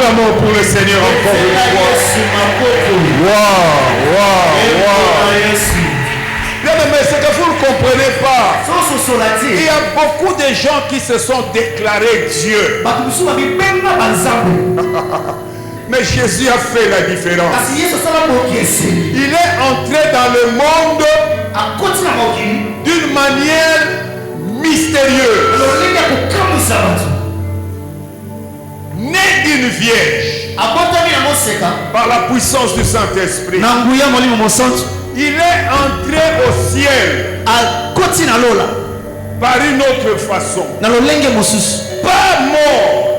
Acclamons pour le Seigneur encore une fois. Wow. Bien aimé, c'est que vous ne comprenez pas. Il y a beaucoup de gens qui se sont déclarés Dieu. Mais Jésus a fait la différence. Il est entré dans le monde d'une manière mystérieuse. Né d'une vierge. Par la puissance du Saint-Esprit. Il est entré au ciel. Par une autre façon. Pas mort.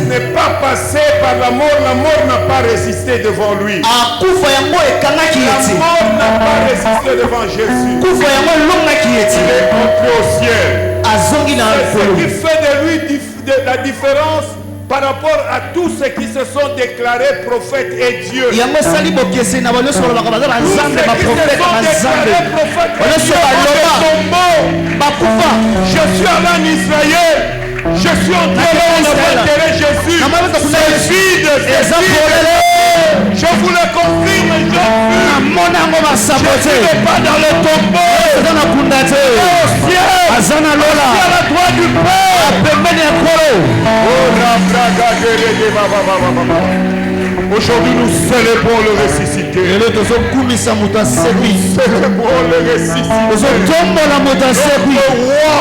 N'est pas passé par la mort n'a pas résisté devant lui. La mort n'a pas résisté devant Jésus. Il est entré au ciel. C'est ce qui fait de lui la différence par rapport à tous ceux qui se sont déclarés prophètes et Dieu. Tous ceux qui se sont déclarés prophètes et Dieu je suis allé en Israël. Je suis entré là, on a enterré Jésus. C'est vide, c'est vide. Je vous le confirme, je ne suis pas dans le tombeau. Au ciel, à la droite du Père. Aujourd'hui, nous célébrons le ressuscité. Nous célébrons le ressuscité. Notre roi,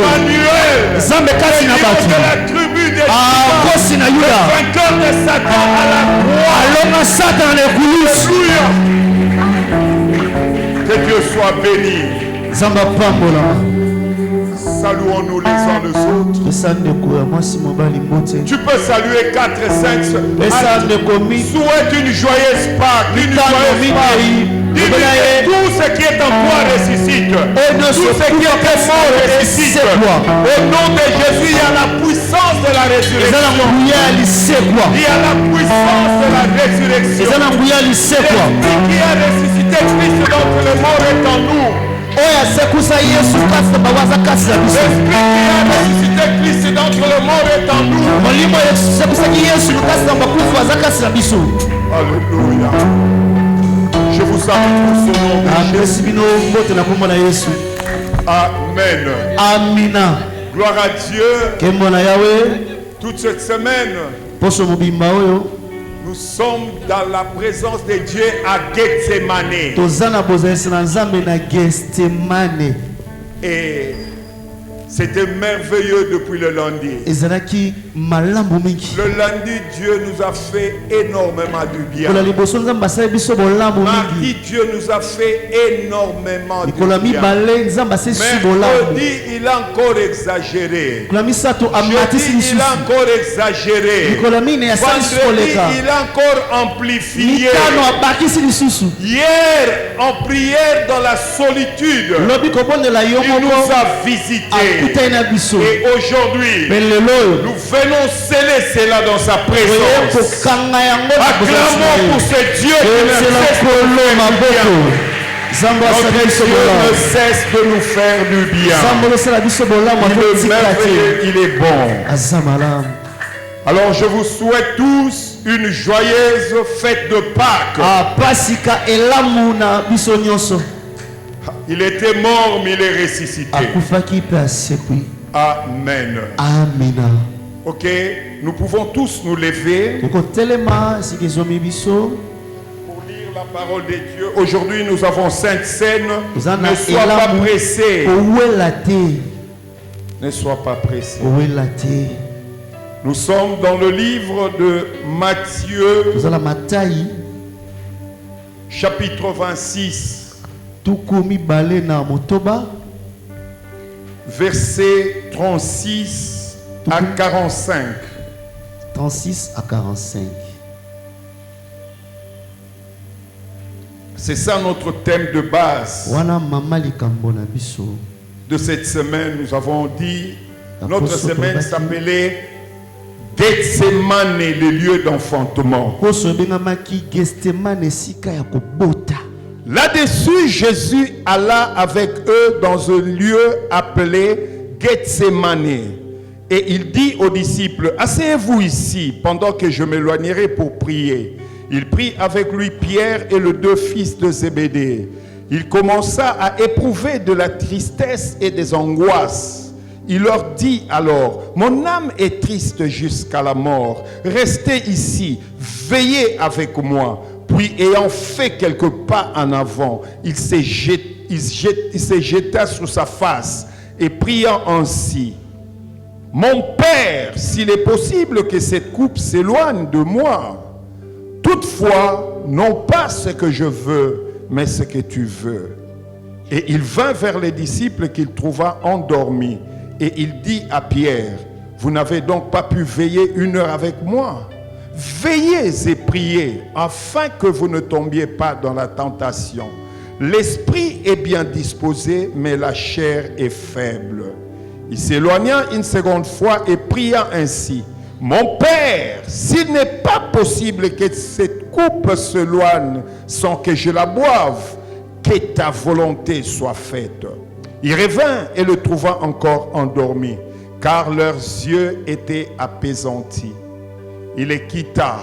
Emmanuel, de la tribu de Juda, le vainqueur de Satan à la croix. Alléluia. Que Dieu soit béni. Saluons-nous les uns les autres. Tu peux saluer 4 et 5. Souhaite une joyeuse Pâque. Une joyeuse Pâque. Tout ce qui est en toi ressuscite. Tout ce qui est mort ressuscite. Au nom de Jésus, il y a la puissance de la résurrection. Il y a la puissance de la résurrection. L'Esprit qui a ressuscité Christ d'entre les morts est en nous. L'Esprit qui a ressuscité Christ d'entre les morts est en nous. Alléluia. Je vous salue pour ce nom de Jésus. Amen. Amina. Gloire à Dieu. Toute cette semaine, nous sommes dans la présence de Dieu à Gethsemane. Et c'était merveilleux depuis le lundi. Le lundi, Dieu nous a fait énormément du bien. Mardi, Dieu nous a fait énormément du bien. Mercredi, il a encore exagéré. Jeudi, il a encore exagéré. Vendredi, il a encore amplifié. Hier, en prière dans la solitude, il nous a visités. Et aujourd'hui, nous venons sceller cela dans sa présence. Acclamons pour ce Dieu qui notre Dieu ne cesse de nous faire du bien. Il est merveilleux, il est bon. Alors je vous souhaite tous une joyeuse fête de Pâques. Il était mort, mais il est ressuscité. Amen. Ok, nous pouvons tous nous lever pour lire la parole de Dieu. Aujourd'hui, nous avons Sainte Seine. Ne sois pas pressé. Ne sois pas pressé. Nous sommes dans le livre de Matthieu, chapitre 26. Versets 36 à 45. 36 à 45. C'est ça notre thème de base. De cette semaine, nous avons dit, notre semaine s'appelait Gethsemane, le lieu d'enfantement. Là-dessus, Jésus alla avec eux dans un lieu appelé Gethsemane. Et il dit aux disciples, asseyez-vous ici pendant que je m'éloignerai pour prier. Il prit avec lui Pierre et les 2 fils de Zébédée. Il commença à éprouver de la tristesse et des angoisses. Il leur dit alors, mon âme est triste jusqu'à la mort. Restez ici, veillez avec moi. Puis ayant fait quelques pas en avant, il se jeta sur sa face et priant ainsi. Mon Père, s'il est possible que cette coupe s'éloigne de moi, toutefois, non pas ce que je veux, mais ce que tu veux. Et il vint vers les disciples qu'il trouva endormis. Et il dit à Pierre, vous n'avez donc pas pu veiller 1 heure avec moi? Veillez et priez, afin que vous ne tombiez pas dans la tentation. L'esprit est bien disposé, mais la chair est faible. Il s'éloigna une seconde fois et pria ainsi. Mon Père, s'il n'est pas possible que cette coupe s'éloigne sans que je la boive, que ta volonté soit faite. Il revint et le trouva encore endormi, car leurs yeux étaient apaisantis. Il les quitta,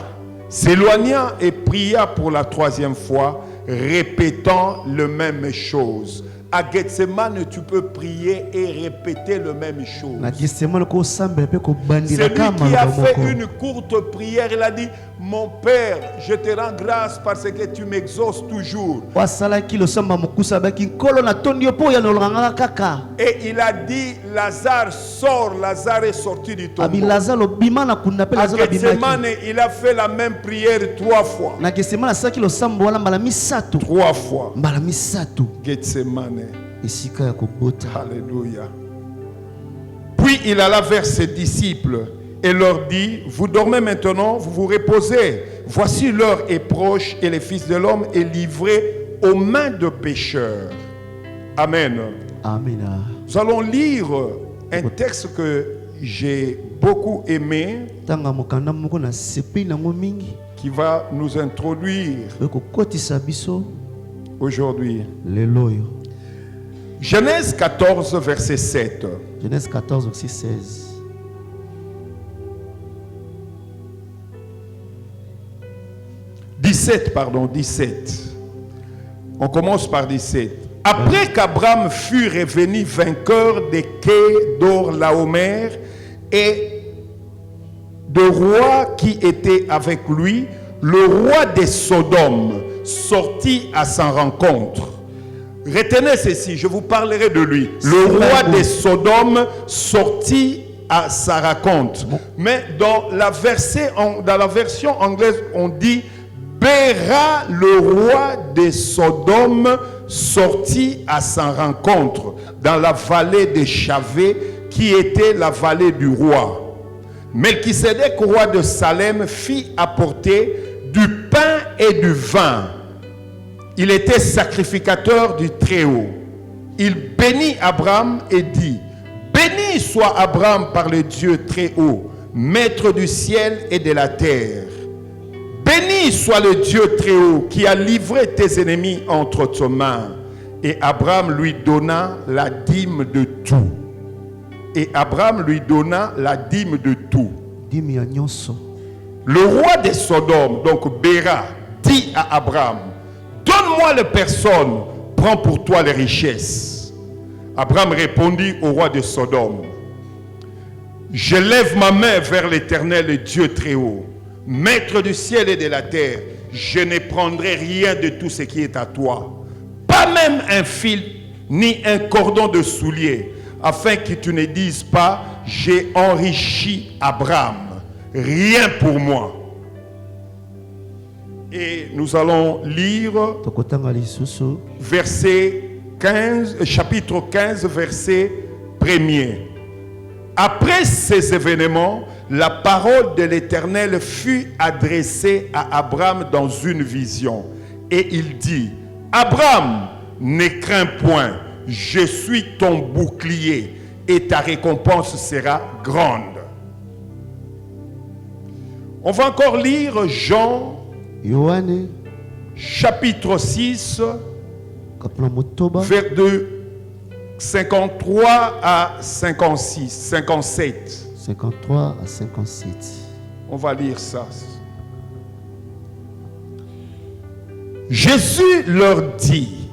s'éloigna et pria pour la 3e fois, répétant le même chose. À Gethsemane, tu peux prier et répéter le même chose. C'est lui qui a fait une courte prière. Il a dit, mon Père, je te rends grâce parce que tu m'exauces toujours. Et il a dit, Lazare sort. Lazare est sorti du tombeau. À Gethsemane, il a fait la même prière 3 fois. 3 fois. Gethsemane. Alléluia. Puis il alla vers ses disciples et leur dit, vous dormez maintenant, vous vous reposez. Voici l'heure est proche et le Fils de l'homme est livré aux mains de pécheurs. Amen. Amen. Nous allons lire un texte que j'ai beaucoup aimé, qui va nous introduire aujourd'hui. Genèse 14, verset 7. Genèse 14, verset 16. « 17. On commence par 17. Après qu'Abraham fut revenu vainqueur des Kedor Laomer et de rois qui étaient avec lui, le roi des Sodomes sortit à sa rencontre. » Retenez ceci, je vous parlerai de lui. Le roi des Sodomes sortit à sa rencontre. Mais dans la version anglaise, on dit Béra, le roi des Sodomes, sortit à sa rencontre dans la vallée de Chavé, qui était la vallée du roi. Melchisédek, roi de Salem, fit apporter du pain et du vin. Il était sacrificateur du Très-Haut. Il bénit Abraham et dit, béni soit Abraham par le Dieu Très-Haut, maître du ciel et de la terre. Béni soit le Dieu Très-Haut qui a livré tes ennemis entre tes mains. Et Abraham lui donna la dîme de tout. Et Abraham lui donna la dîme de tout. Le roi des Sodomes, donc Béra, dit à Abraham, donne-moi les personnes, prends pour toi les richesses. Abraham répondit au roi de Sodome, je lève ma main vers l'Éternel Dieu Très-Haut, maître du ciel et de la terre, je ne prendrai rien de tout ce qui est à toi, pas même un fil ni un cordon de soulier, afin que tu ne dises pas, j'ai enrichi Abraham, rien pour moi. Et nous allons lire chapitre 15, verset 1er. Après ces événements, la parole de l'Éternel fut adressée à Abraham dans une vision. Et il dit, Abraham, ne crains point, je suis ton bouclier et ta récompense sera grande. On va encore lire Jean chapitre 6, vers de 53 à 56, 57. 53 à 57. On va lire ça. Jésus leur dit,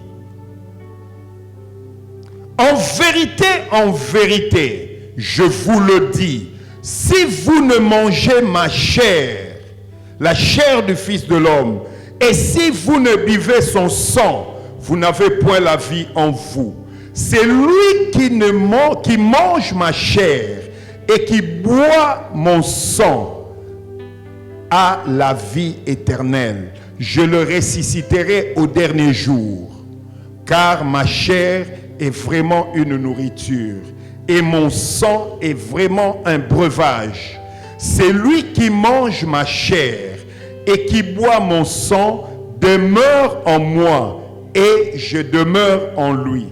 en vérité, je vous le dis, si vous ne mangez ma chair, la chair du Fils de l'homme, et si vous ne buvez son sang, vous n'avez point la vie en vous. C'est lui qui mange ma chair et qui boit mon sang a la vie éternelle. Je le ressusciterai au dernier jour, car ma chair est vraiment une nourriture et mon sang est vraiment un breuvage. C'est lui qui mange ma chair et qui boit mon sang demeure en moi et je demeure en lui.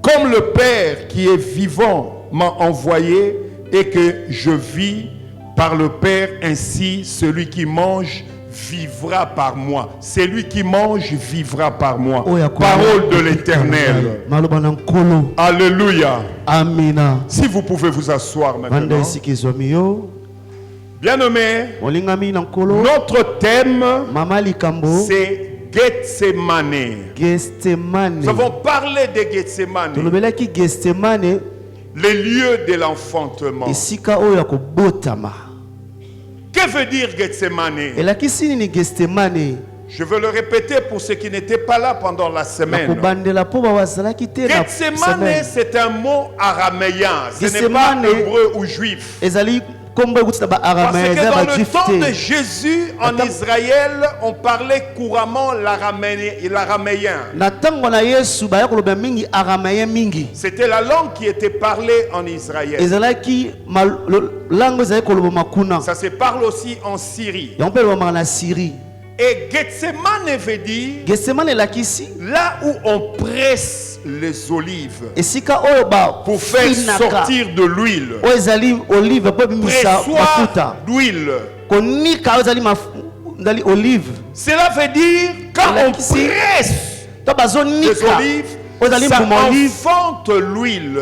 Comme le Père qui est vivant m'a envoyé et que je vis par le Père, ainsi celui qui mange vivra par moi. Celui qui mange vivra par moi. Parole de l'Éternel. Alléluia. Amina. Si vous pouvez vous asseoir maintenant. Bien-aimés, notre thème, c'est Gethsemane. Nous avons parlé de Gethsemane, les lieux de l'enfantement. Que veut dire Gethsemane? Je veux le répéter pour ceux qui n'étaient pas là pendant la semaine. Gethsemane, c'est un mot araméen. Ce n'est pas hébreu ou juif. Parce que dans le temps de Jésus, en Israël, on parlait couramment l'araméen. C'était la langue qui était parlée en Israël. Ça se parle aussi en Syrie. Et Gethsemane veut dire là où on presse les olives pour faire sortir de l'huile. Pressoir d'huile. Cela veut dire quand on presse les olives, ça enfante l'huile.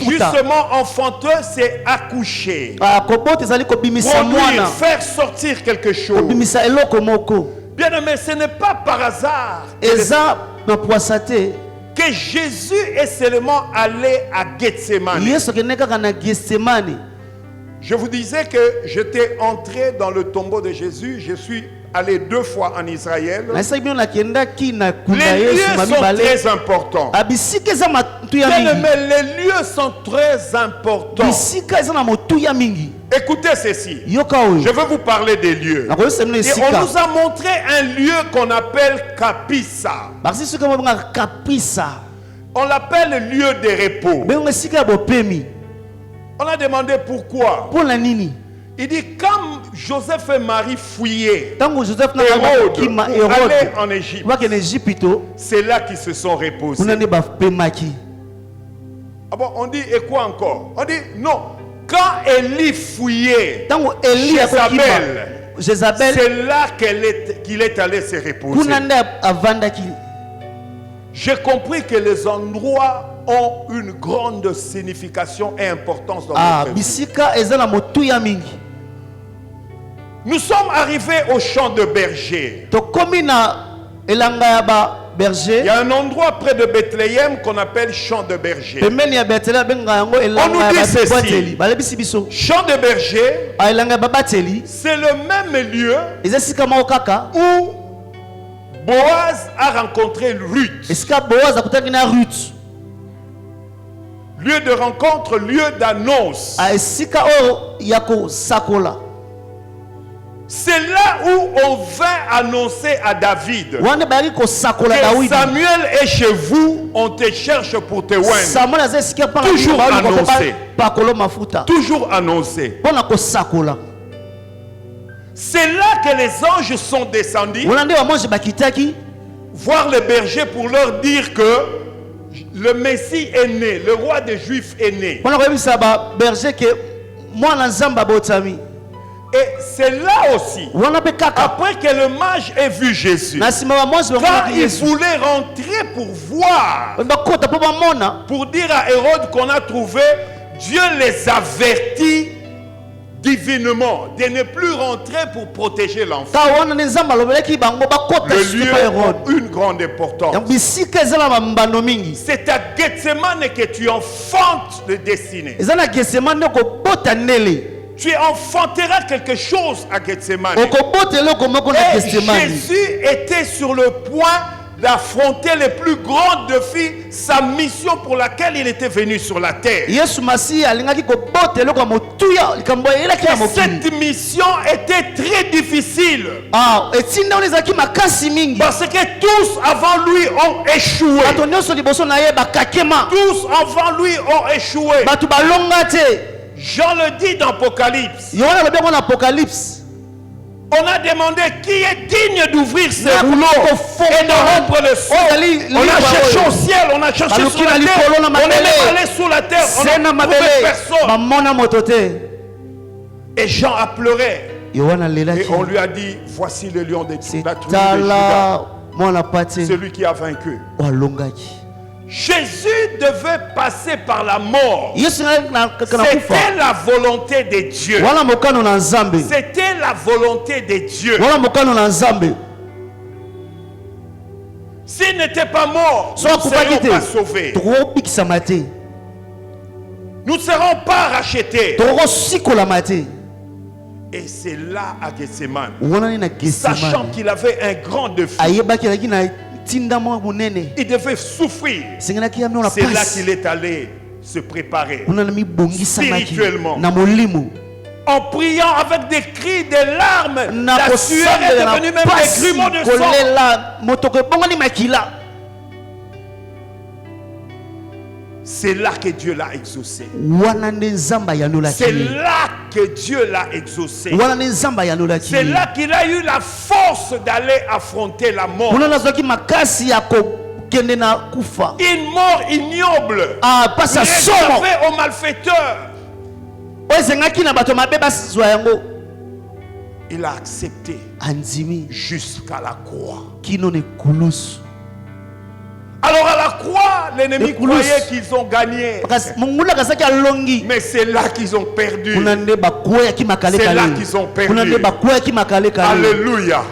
Justement, enfanteur, c'est accoucher. Produire, faire sortir quelque chose. Bien aimé, ce n'est pas par hasard que Jésus est seulement allé à Gethsemane. Je vous disais que j'étais entré dans le tombeau de Jésus. Je suis allé 2 fois en Israël. Les lieux sont très importants. Bien aimé, les lieux sont très importants. Écoutez ceci. Je veux vous parler des lieux. Et on nous a montré un lieu qu'on appelle Kapisa. On l'appelle lieu de repos. On a demandé pourquoi. Il dit quand Joseph et Marie fouillaient Hérode pour aller en Égypte, c'est là qu'ils se sont reposés. Ah bon, on dit et quoi encore? On dit non. Quand Élie fouillait Jézabel, c'est là qu'il est allé se reposer. J'ai compris que les endroits ont une grande signification et importance dans notre vie. Nous sommes arrivés au champ de berger. Il y a un endroit près de Bethléem qu'on appelle champ de berger. On nous dit ceci. Champ de berger, c'est le même lieu où Boaz a rencontré Ruth. Lieu de rencontre, lieu d'annonce. C'est là où on vint annoncer à David que Samuel est chez vous, on te cherche pour te oindre. Toujours annoncé. Toujours annoncé. C'est là que les anges sont descendus voir les bergers pour leur dire que le Messie est né, le roi des Juifs est né. Et c'est là aussi, après que le mage ait vu Jésus, quand il voulait rentrer pour voir, pour dire à Hérode qu'on a trouvé, Dieu les avertit divinement de ne plus rentrer pour protéger l'enfant. Le lieu a une grande importance. C'est à Gethsemane que tu enfantes le destiné. Tu enfanteras quelque chose à Gethsemane. Et Jésus était sur le point d'affronter les plus grands défis, sa mission pour laquelle il était venu sur la terre. Et cette mission était très difficile. Parce que tous avant lui ont échoué. Tous avant lui ont échoué. Jean le dit dans Apocalypse. On a demandé qui est digne d'ouvrir ces rouleaux et de rompre le sceau. On a cherché au ciel, on a cherché sur la terre, on est même allé sous la terre, on n'a trouvé personne. Et Jean a pleuré. Et on lui a dit, voici le lion de la tribu de Juda, celui qui a vaincu. Jésus devait passer par la mort. C'était la volonté de Dieu. C'était la volonté de Dieu. S'il n'était pas mort, nous ne serions pas sauvés. Nous ne serons pas rachetés. Et c'est là à Gethsemane, sachant qu'il avait un grand défi, il devait souffrir. C'est là qu'il est allé se préparer spirituellement. En priant avec des cris, des larmes, la sueur est devenue même des grumeaux de sang. C'est là que Dieu l'a exaucé. C'est là que Dieu l'a exaucé. C'est là qu'il a eu la force d'aller affronter la mort. Une mort ignoble, réservée aux malfaiteurs. Il a accepté jusqu'à la croix. Alors à la croix, l'ennemi croyait qu'ils ont gagné. Mais c'est là qu'ils ont perdu. C'est là qu'ils ont perdu. Alléluia.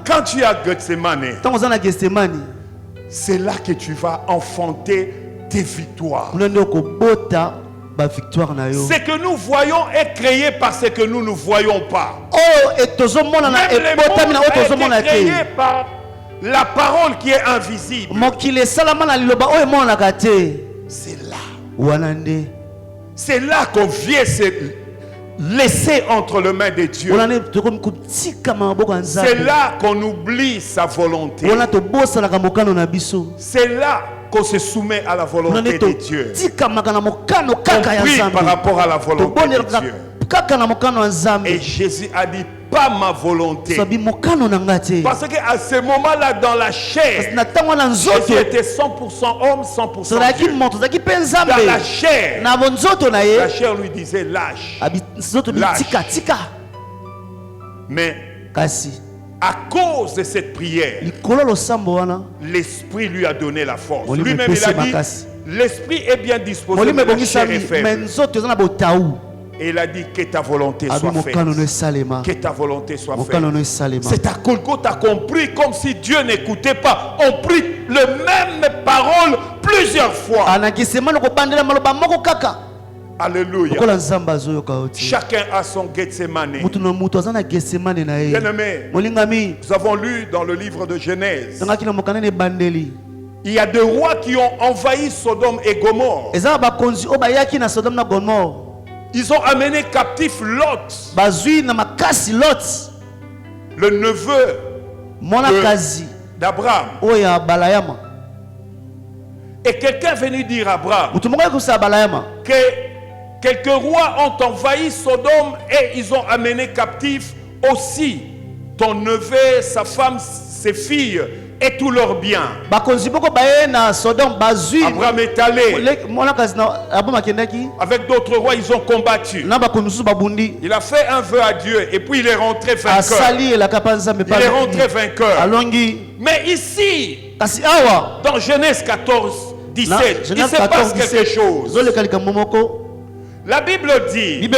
Quand tu es à Gethsemane, c'est là que tu vas enfanter tes victoires. Ce que nous voyons est créé par ce que nous ne voyons pas. Même les mondes ont été créés par la parole qui est invisible. C'est là. C'est là qu'on vient se laisser entre les mains de Dieu. C'est là qu'on oublie sa volonté. C'est là qu'on se soumet à la volonté de Dieu. On prie par rapport à la volonté de Dieu. Et Jésus a dit, pas ma volonté. Parce qu'à ce moment-là, dans la chair, Jésus était 100% homme, 100% Dieu. Dans la chair lui disait lâche. Mais à cause de cette prière, l'Esprit lui a donné la force. Lui-même, il a dit, l'Esprit est bien disposé, mais la chair est faible. Et il a dit que ta volonté soit faite. Que ta volonté soit faite. C'est à Golgotha qu'on prie comme si Dieu n'écoutait pas. On prie les mêmes paroles plusieurs fois. Alléluia. Chacun a son Gethsemane. Bien-aimé, nous avons lu dans le livre de Genèse. Il y a des rois qui ont envahi Sodome et Gomorrhe. Ils ont amené captif Lot, le neveu d'Abraham. Et quelqu'un est venu dire à Abraham que quelques rois ont envahi Sodome et ils ont amené captif aussi ton neveu, sa femme, ses filles et tout leur bien. Abraham est allé. Avec d'autres rois, ils ont combattu. Il a fait un vœu à Dieu et puis il est rentré vainqueur. Il est rentré vainqueur. Mais ici, dans Genèse 14, 17, il se passe quelque chose. La Bible dit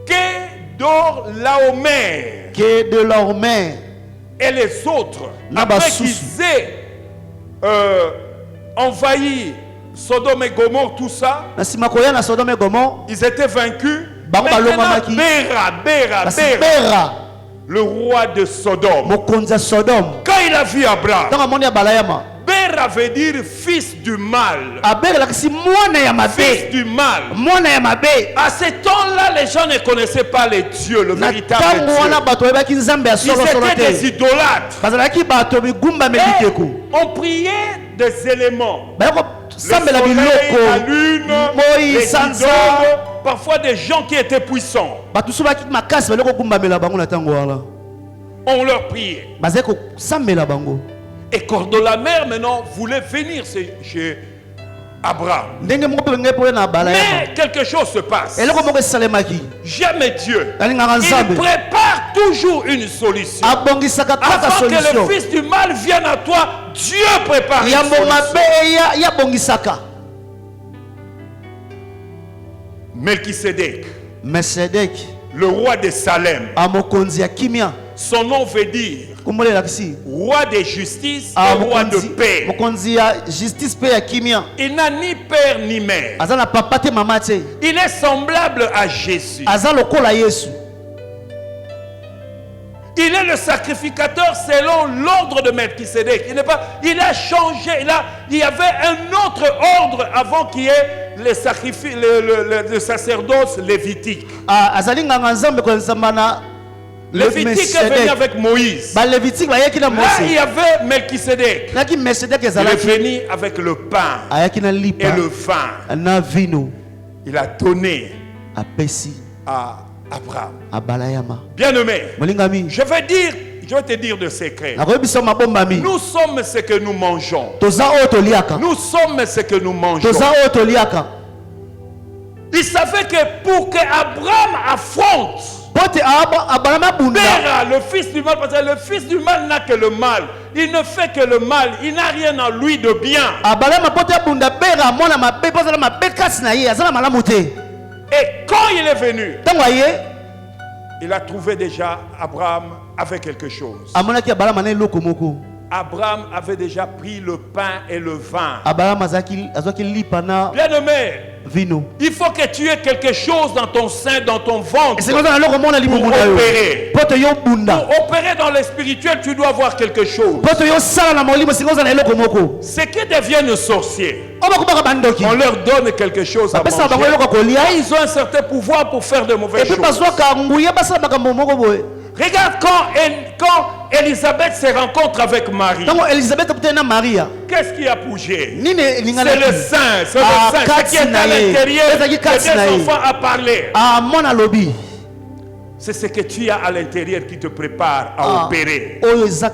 que de leur mère et les autres, après qu'ils aient envahi Sodome et Gomorrhe, tout ça, ils étaient vaincus. Maintenant, Béra, le roi de Sodome, quand il a vu Abraham, Béra veut dire fils du mal. Fils du mal. À ce temps-là, les gens ne connaissaient pas les dieux, le véritable Dieu. Ils étaient des idolâtres. Et on priait des éléments. Le soleil, la lune, les idoles, parfois des gens qui étaient puissants. On leur priait. Et Chordolamer maintenant voulait venir chez Abraham. Mais quelque chose se passe. Jamais Dieu. Il prépare toujours une solution. Avant que le fils du mal vienne à toi, Dieu prépare une solution. Melchisédek, le roi de Salem, son nom veut dire roi de justice et roi de paix. Il n'a ni père ni mère. Il est semblable à Jésus. Il est le sacrificateur selon l'ordre de Melchisédek. Il a changé. Il y avait un autre ordre avant qu'il y ait le sacerdoce lévitique. Lévitique est venu avec Moïse. Là, il y avait Melchisédek. Il est venu avec le pain et le vin. Il a donné à Abraham. Bien-aimé, je vais te dire de secret. Nous sommes ce que nous mangeons. Nous sommes ce que nous mangeons. Il savait que pour que Abraham affronte Béra, le fils du mal, parce que le fils du mal n'a que le mal. Il ne fait que le mal. Il n'a rien en lui de bien. Et quand il est venu, il a trouvé déjà Abraham avec quelque chose. Abraham avait déjà pris le pain et le vin. Bien-aimé, il faut que tu aies quelque chose dans ton sein, dans ton ventre pour opérer. Pour opérer dans le spirituel, tu dois avoir quelque chose. Ceux qui deviennent sorciers, on leur donne quelque chose à manger. Ils ont un certain pouvoir pour faire de mauvaises choses. Regarde quand Élisabeth se rencontre avec Marie. Qu'est-ce qui a bougé? C'est le sein. C'est le sein. Ce qui est à l'intérieur des enfants à parler. C'est ce que tu as à l'intérieur qui te prépare à opérer. Ce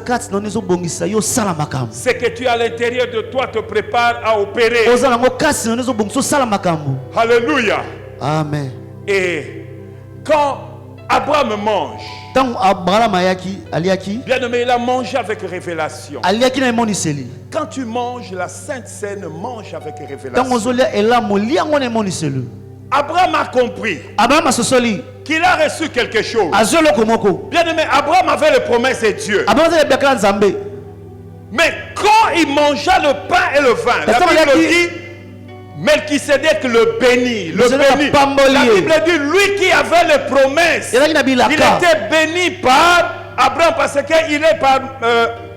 que tu as à l'intérieur de toi te prépare à opérer. Alléluia. Amen. Et quand Abraham mange, bien-aimé, il a mangé avec révélation. Quand tu manges, la Sainte Seine mange avec révélation. Abraham a compris qu'il a reçu quelque chose. Bien-aimé, Abraham avait les promesses de Dieu. Mais quand il mangea le pain et le vin, la Bible dit Melchisédek le bénit. La Bible dit lui qui avait les promesses, il était béni par Abraham parce qu'il est par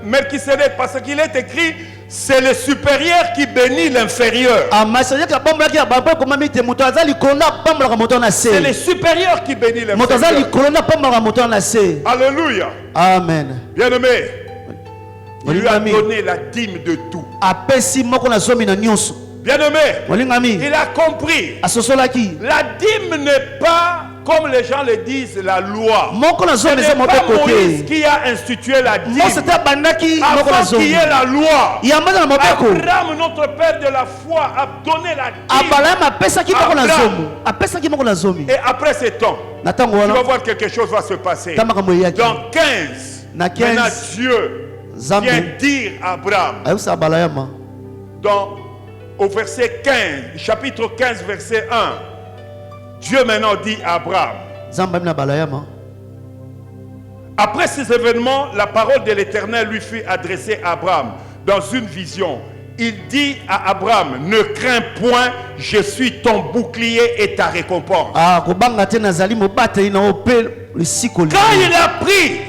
Melchisédek, parce qu'il est écrit c'est le supérieur qui bénit l'inférieur. C'est le supérieur qui bénit l'inférieur. Alléluia. Amen. Bien-aimé, il lui a donné la dîme de tout. Bien-aimé, il a compris. La dîme n'est pas comme les gens le disent, la loi. Ce Ce n'est pas Moïse qui a institué la dîme. Avant qu'il y ait la loi, Abraham, notre père de la foi, a donné la dîme. Et après ce temps, tu vas voir quelque chose va se passer. Dans 15, maintenant Dieu vient dire à Abraham, au verset 15, chapitre 15, verset 1, Dieu maintenant dit à Abraham, après ces événements, la parole de l'Éternel lui fut adressée à Abraham dans une vision. Il dit à Abraham, ne crains point, je suis ton bouclier et ta récompense. Quand il a pris,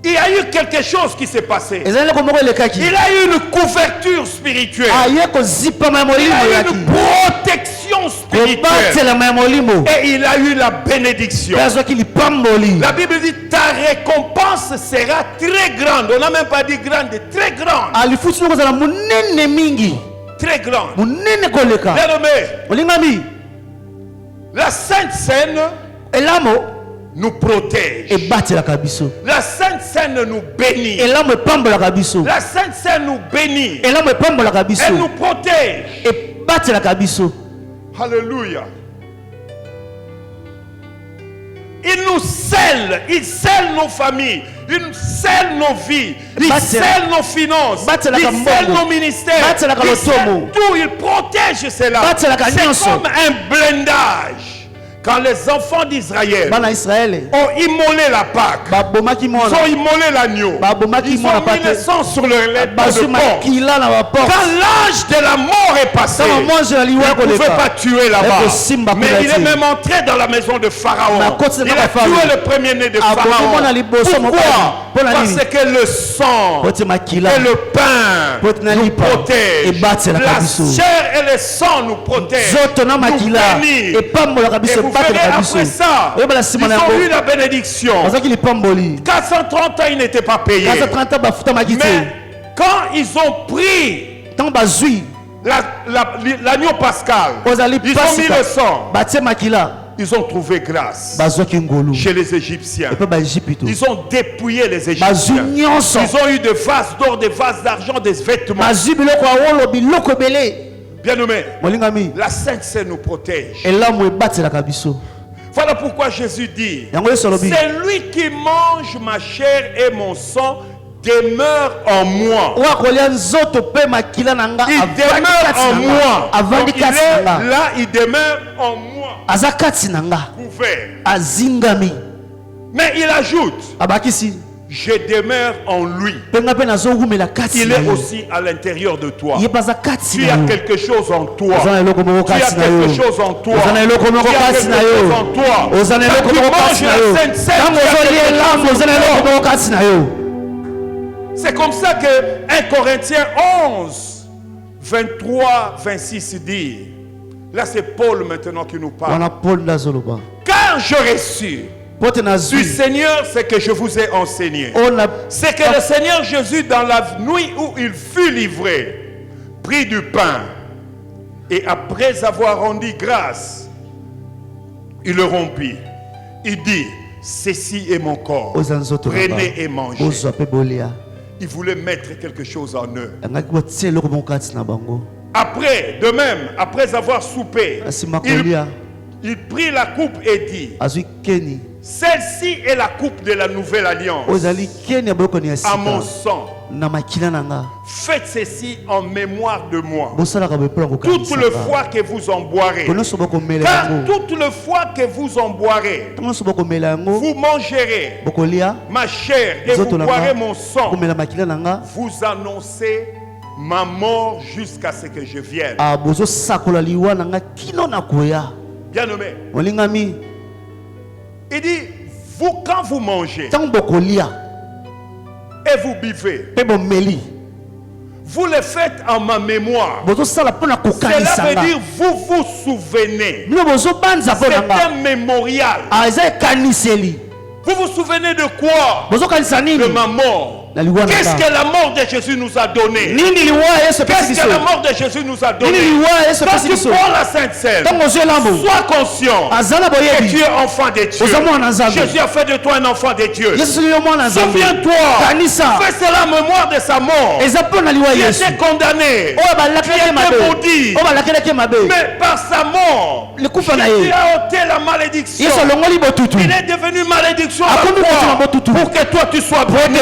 il y a eu quelque chose qui s'est passé. Il a eu une couverture spirituelle. Il y a eu une protection spirituelle. Et il a eu la bénédiction. La Bible dit ta récompense sera très grande. On n'a même pas dit grande, très grande. Très grande. Bien-aimé, la Sainte Seine nous protège. La Sainte Seine nous bénit. La Sainte Seine nous bénit. Elle nous protège. Alléluia. Il nous scelle. Il scelle nos familles. Il scelle nos vies. Il scelle nos finances. Il scelle nos ministères. Il scelle tout. Il protège cela. C'est comme un blindage. Quand les enfants d'Israël ont immolé la Pâque, ils ont immolé l'agneau, ils ont mis le sang sur leur lettre de porc. Quand l'âge de la mort est passé, il ne pouvait pas tuer là-bas. Mais il est même entré dans la maison de Pharaon. Il a tué le premier-né de Pharaon. Pourquoi? Parce que le sang et le pain nous protègent. La chair et le sang nous protègent. Nous bénissent. Et vous verrez après ça, ils ont eu la bénédiction. 430 ans, ils n'étaient pas payés. Mais quand ils ont pris l'agneau pascal, ils ont mis le sang. Ils ont trouvé grâce chez les Égyptiens. Ils ont dépouillé les Égyptiens. Ils ont eu des vases d'or, des vases d'argent, des vêtements. Bien-aimé, la Sainte Seine nous protège. Voilà pourquoi Jésus dit, celui qui mange ma chair et mon sang demeure en moi. Il demeure en moi. Donc il est là, il demeure en moi. Couvert. Mais il ajoute, je demeure en lui. Il est aussi à l'intérieur de toi. Tu as quelque chose en toi. Tu as quelque chose en toi. Tu as quelque chose en toi. Quand tu manges la Sainte Seine, c'est comme ça que 1 Corinthiens 11, 23, 26 dit. Là c'est Paul maintenant qui nous parle. Car je reçus du Seigneur, c'est que je vous ai enseigné. C'est que le Seigneur Jésus, dans la nuit où il fut livré, prit du pain et après avoir rendu grâce, il le rompit. Il dit, ceci est mon corps, prenez et mangez. Il voulait mettre quelque chose en eux. Après, de même, après avoir soupé, il prit la coupe et dit, celle-ci est la coupe de la nouvelle alliance à mon sang. Faites ceci en mémoire de moi. Toute le fois que vous en boirez. Car toute le fois que vous en boirez, vous mangerez ma chair et vous boirez mon sang. Vous annoncez ma mort jusqu'à ce que je vienne. Bien-aimé, il dit, vous quand vous mangez et vous buvez, vous le faites en ma mémoire. Cela veut dire vous vous souvenez. C'est un mémorial. Vous vous souvenez de quoi? De ma mort. Qu'est-ce que la mort de Jésus nous a donné? Qu'est-ce que la mort de Jésus nous a donné? Quand tu prends la Sainte Seine, sois conscient que tu es enfant de Dieu. Jésus a fait de toi un enfant de Dieu. Souviens-toi, fais cela en mémoire de sa mort. Il était condamné, il était maudit, mais par sa mort, il a ôté la malédiction. Il est devenu malédiction à la croix pour que toi tu sois béni.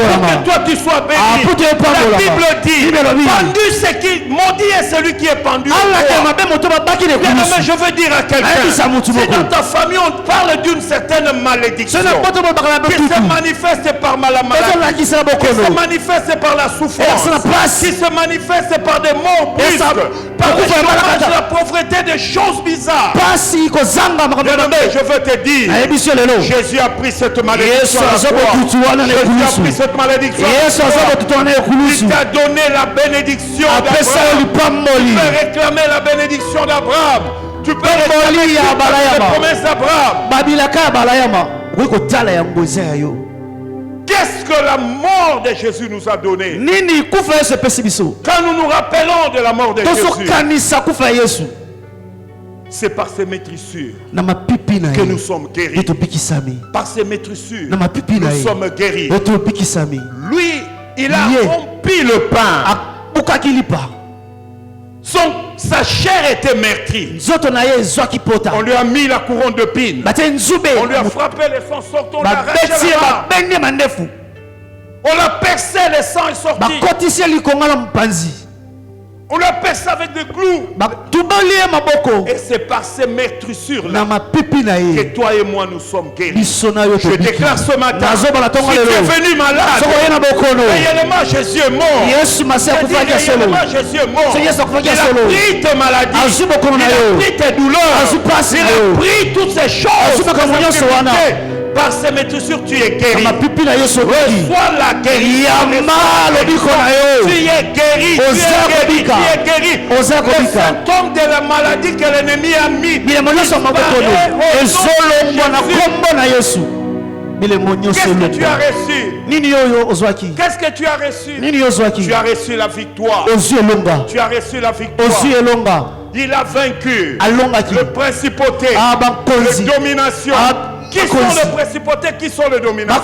Pour que toi tu sois béni. La Bible dit, pendu c'est qui maudit est celui qui est pendu. Mais je veux dire à quelqu'un, si dans ta famille on parle d'une certaine malédiction qui se manifeste par la maladie, qui se manifeste par la souffrance, qui se manifeste par des morts brusques, par le chômage, la pauvreté, des choses bizarres. Je veux te dire, Jésus a pris cette malédiction à la croix. Jésus a pris cette malédiction à la croix. Il t'a donné la bénédiction d'Abraham. Tu peux réclamer la bénédiction d'Abraham. Tu peux réclamer la promesse d'Abraham. Qu'est-ce que la mort de Jésus nous a donné? Quand nous nous rappelons de la mort de Jésus, c'est par ces maîtrissures que nous sommes guéris. Par ces maîtrissures, nous sommes guéris. Lui, il a rompu le pain. Sa chair était meurtrie. On lui a mis la couronne de pine. On lui a frappé le sang sortant. On l'a arraché la main. On l'a percé, le sang est sorti. On l'a percé avec des clous. Et c'est par ces meurtrissures-là que toi et moi nous sommes guéris. Je déclare ce matin, si tu es venu malade, réellement Jésus est mort. Réellement Jésus est mort. Il a pris tes maladies. Il a pris tes douleurs. Il a pris toutes ces choses. Par ces meurtrissures, tu es guéri. Reçois la guérison. Tu es guéri. Tu es guéri. Les symptômes de la maladie que l'ennemi a mis. Qu'est-ce que tu as reçu? Qu'est-ce que tu as reçu? Tu as reçu la victoire. Tu as reçu la victoire. Il a vaincu le principauté, la domination. Qui sont les principautés? Qui sont les dominations?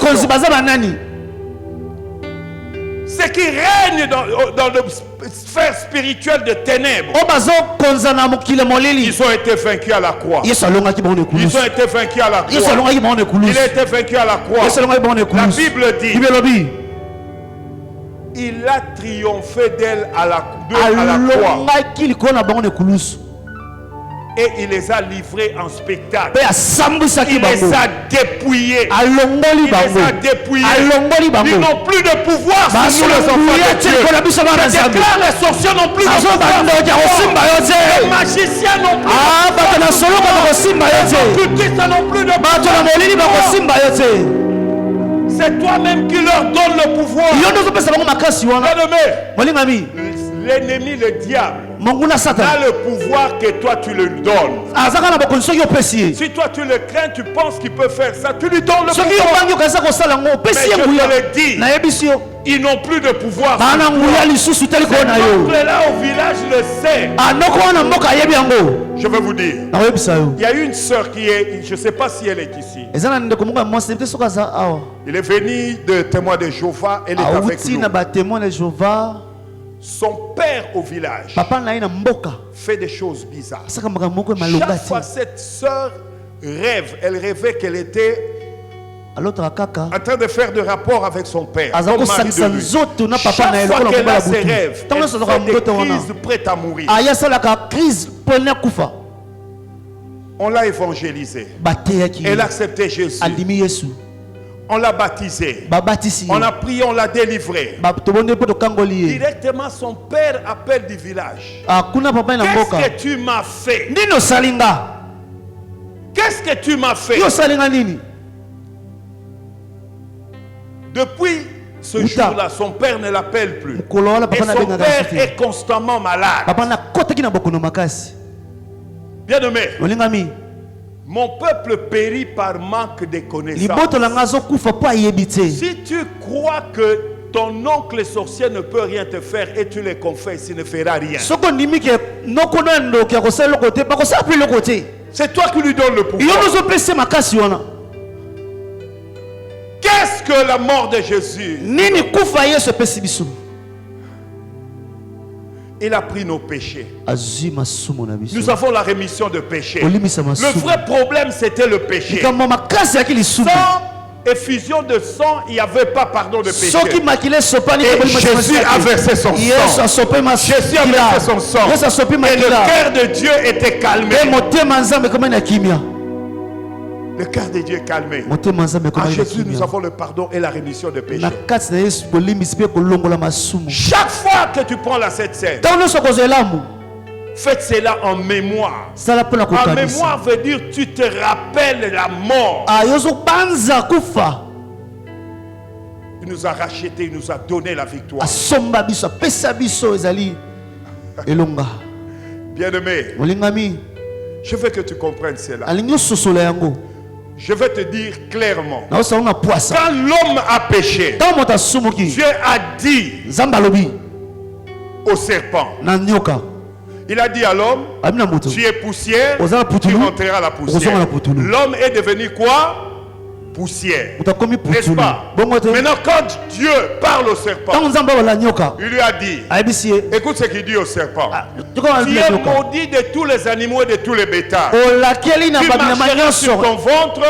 Ceux qui règnent dans le sphère spirituelle de ténèbres. Ils ont été vaincus à la croix. Ils ont été vaincus à la croix. Il a été vaincu à la croix. La Bible dit, il a triomphé d'elle à la croix. Et il les a livrés en spectacle. Il les a dépouillés. Ils n'ont plus de pouvoir sur nous les enfants de Dieu. Je déclare, les sorciers n'ont plus de pouvoir. Les magiciens n'ont plus de pouvoir. Les occultistes n'ont plus de pouvoir. C'est toi-même qui leur donne le pouvoir. L'ennemi, le diable, a le pouvoir que toi tu le donnes. Si toi tu le crains, tu penses qu'il peut faire ça, tu lui donnes le pouvoir. Mais je te le dis, ils n'ont plus de pouvoir. Cet oncle-là au village le sait. Je veux vous dire, il y a une sœur qui est, je ne sais pas si elle est ici. Il est venu de témoin de Jéhovah, elle est avec nous. Son père au village fait des choses bizarres. Chaque fois cette sœur rêve, elle rêvait qu'elle était en train de faire des rapports avec son père. Comme mari de lui. Chaque fois qu'elle a ses rêves, elle fait des crises prêtes à mourir. On l'a évangélisé. Elle a accepté Jésus. On l'a baptisé. On a prié, on l'a délivré. Directement, son père appelle du village. Qu'est-ce que tu m'as fait? Qu'est-ce que tu m'as fait? Depuis ce jour-là, son père ne l'appelle plus. Et son père est constamment malade. Bien-aimé, Mon peuple périt par manque de connaissances. Si tu crois que ton oncle sorcier ne peut rien te faire et tu le confesses, il ne fera rien. C'est toi qui lui donnes le pouvoir. Qu'est-ce que la mort de Jésus? Il a pris nos péchés. Nous avons la rémission de péché. Le vrai problème, c'était le péché. Sans effusion de sang, il n'y avait pas pardon de péché. Et Jésus a versé son sang. Jésus a versé son sang. Et le cœur de Dieu était calmé. Le cœur de Dieu est calmé. En Jésus, nous avons le pardon et la rémission de péché. Chaque fois que tu prends la Sainte Seine, faites cela en mémoire. En mémoire veut dire tu te rappelles la mort. Il nous a racheté, il nous a donné la victoire. Bien-aimé, je veux que tu comprennes cela. Je vais te dire clairement. Quand l'homme a péché, Dieu a dit au serpent, il a dit à l'homme, tu es poussière, tu rentreras à la poussière. L'homme est devenu quoi? Poussière. N'est-ce pas? Maintenant, quand Dieu parle au serpent, il lui a dit, écoute ce qu'il dit au serpent, tu es maudit de tous les animaux et de tous les bétails. Tu marcheras sur ton ventre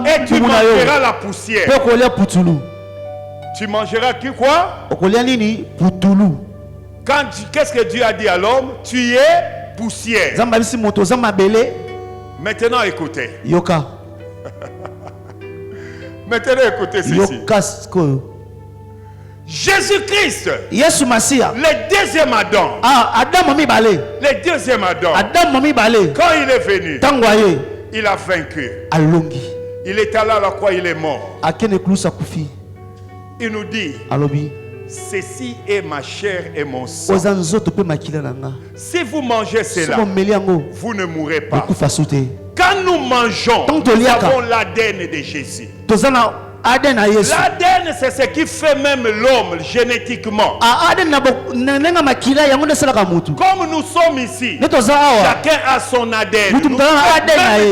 et tu mangeras la poussière. Tu mangeras qui quoi? Qu'est-ce que Dieu a dit à l'homme? Tu es poussière. Maintenant écoutez. Maintenant écoutez ceci. Jésus-Christ, le deuxième Adam, le deuxième Adam, quand il est venu, il a vaincu. Il est allé à la croix, il est mort. Il nous dit, ceci est ma chair et mon sang. Si vous mangez cela, vous ne mourrez pas. Quand nous mangeons, nous avons l'ADN de Jésus. L'ADN, c'est ce qui fait même l'homme génétiquement. Comme nous sommes ici, chacun a son ADN. Même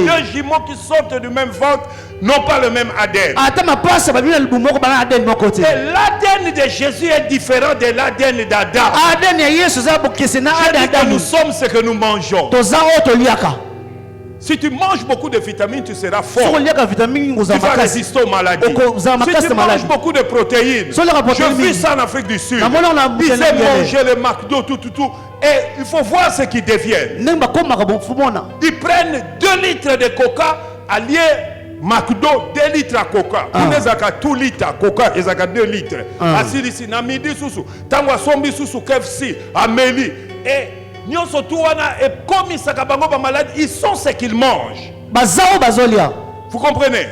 deux jumeaux qui sortent du même ventre n'ont pas le même ADN. Et l'ADN de Jésus est différent de l'ADN d'Adam. Nous sommes ce que nous mangeons. Si tu manges beaucoup de vitamines, tu seras fort. Tu vas résister aux maladies. Si tu manges beaucoup de protéines, je vis ça en Afrique du Sud. Ils aiment manger le McDo, tout. Et il faut voir ce qu'ils deviennent. Ils prennent 2 litres de coca, alliés McDo, 2 litres à coca. Ils ont 2 litres à coca, ils ont 2 litres. Assis ici, na midi, sous Tangwa sombi, sous KFC, Amélie. Et ils sont ce qu'ils mangent. Vous comprenez?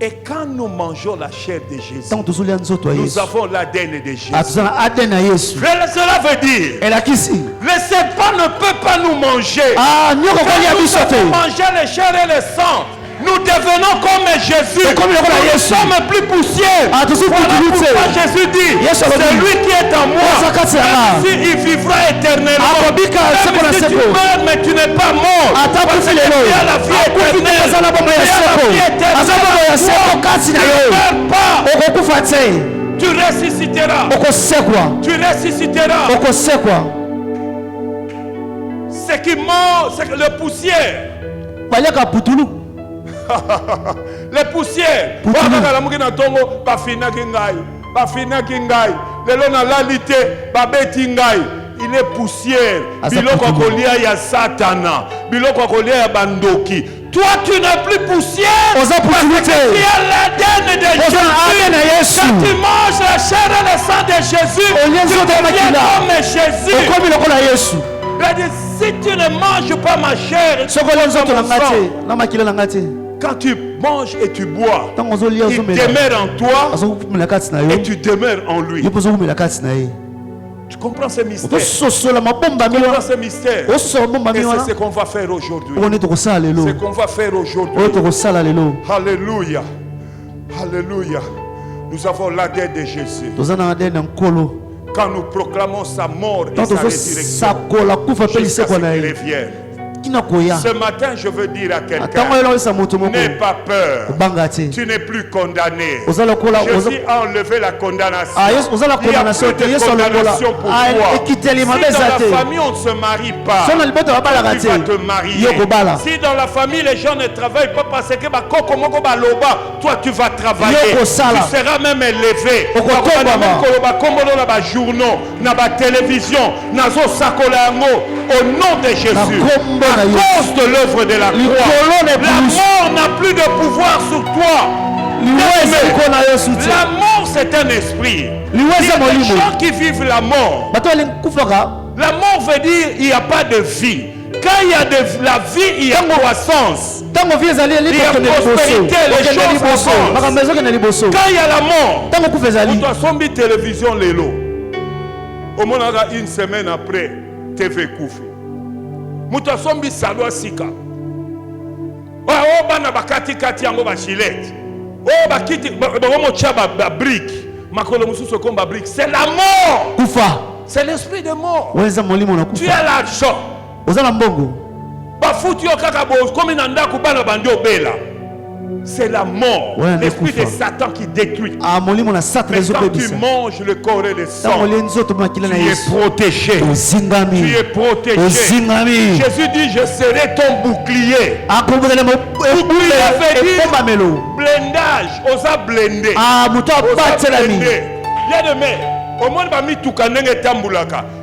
Et quand nous mangeons la chair de Jésus, nous avons l'ADN de Jésus. Cela veut dire le serpent ne peut pas nous manger. Quand nous avons mangé les chairs et les sangs, nous devenons comme Jésus. Nous sommes plus poussières. Voilà pourquoi Jésus dit, c'est lui qui est en moi. Il vivra éternellement. Même si tu meurs, mais tu n'es pas mort. Parce que tu as la vie éternelle. Tu ne meurs pas. Tu ressusciteras. Tu ressusciteras. Ce qui mord, c'est le poussière. Les poussières. Il est poussière. Biloko kolia ya Satana. Biloko kolia ya bandoki. Toi tu n'es plus poussière. Parce que tu as l'ADN de Jésus. Quand tu manges la chair et le sang de Jésus, tu deviens comme Jésus. Si tu ne manges pas ma chair, quand tu manges et tu bois, il demeure en toi et tu demeures en lui. Tu comprends ce mystère? Tu comprends ce mystère? Et c'est ce qu'on va faire aujourd'hui. C'est ce qu'on va faire aujourd'hui. Alléluia. Alléluia. Nous avons la dette de Jésus. Quand nous proclamons sa mort et sa résurrection, jusqu'à ce qu'il revienne. Ce matin, je veux dire à quelqu'un, n'aie pas peur. Tu n'es plus condamné. Jésus a enlevé la condamnation. Il n'y a plus de condamnation pour toi. Si dans la famille on ne se marie pas, tu vas te marier. Si dans la famille les gens ne travaillent pas parce que toi tu vas travailler. Tu seras même élevé. Dans la télévision, au nom de Jésus. À cause de l'œuvre de la croix, la mort n'a plus de pouvoir sur toi. La mort, c'est un esprit. Il y a des gens qui vivent la mort. La mort veut dire qu'il n'y a pas de vie. Quand il y a de la vie, il y a croissance. Il y a prospérité, les choses avancent. Quand il y a la mort, on doit sommer télévision lélo. Au moins une semaine après, TV Koufi. Mutasombi salwa sika. Oh bana bakati kati yango ba gilet. Oh bakiti ba mochaba ba brick. Makolo mususu komba brick. C'est la mort. Kufa. C'est l'esprit de mort. Tu as l'argent. Ozala mbongo. Ba futi yo kaka bo komi na ndako bana bandi obela. C'est la mort, l'esprit de Satan qui détruit. Mais quand tu manges le corps et le sang, tu es protégé. Tu es protégé. Jésus dit, je serai ton bouclier. Bouclier veut dire blindage, osa blindé. Bien aimé, au moins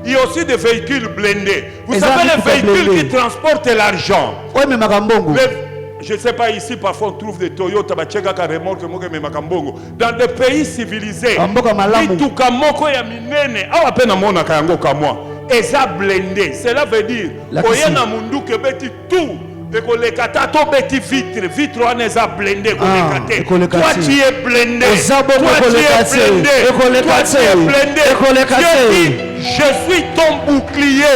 il y a aussi des véhicules blindés. Vous savez les véhicules qui transportent l'argent. Je ne sais pas, ici parfois on trouve des Toyota, dans des pays civilisés, cela veut dire vitre on est blindé. Toi tu es blindé. Je suis ton bouclier.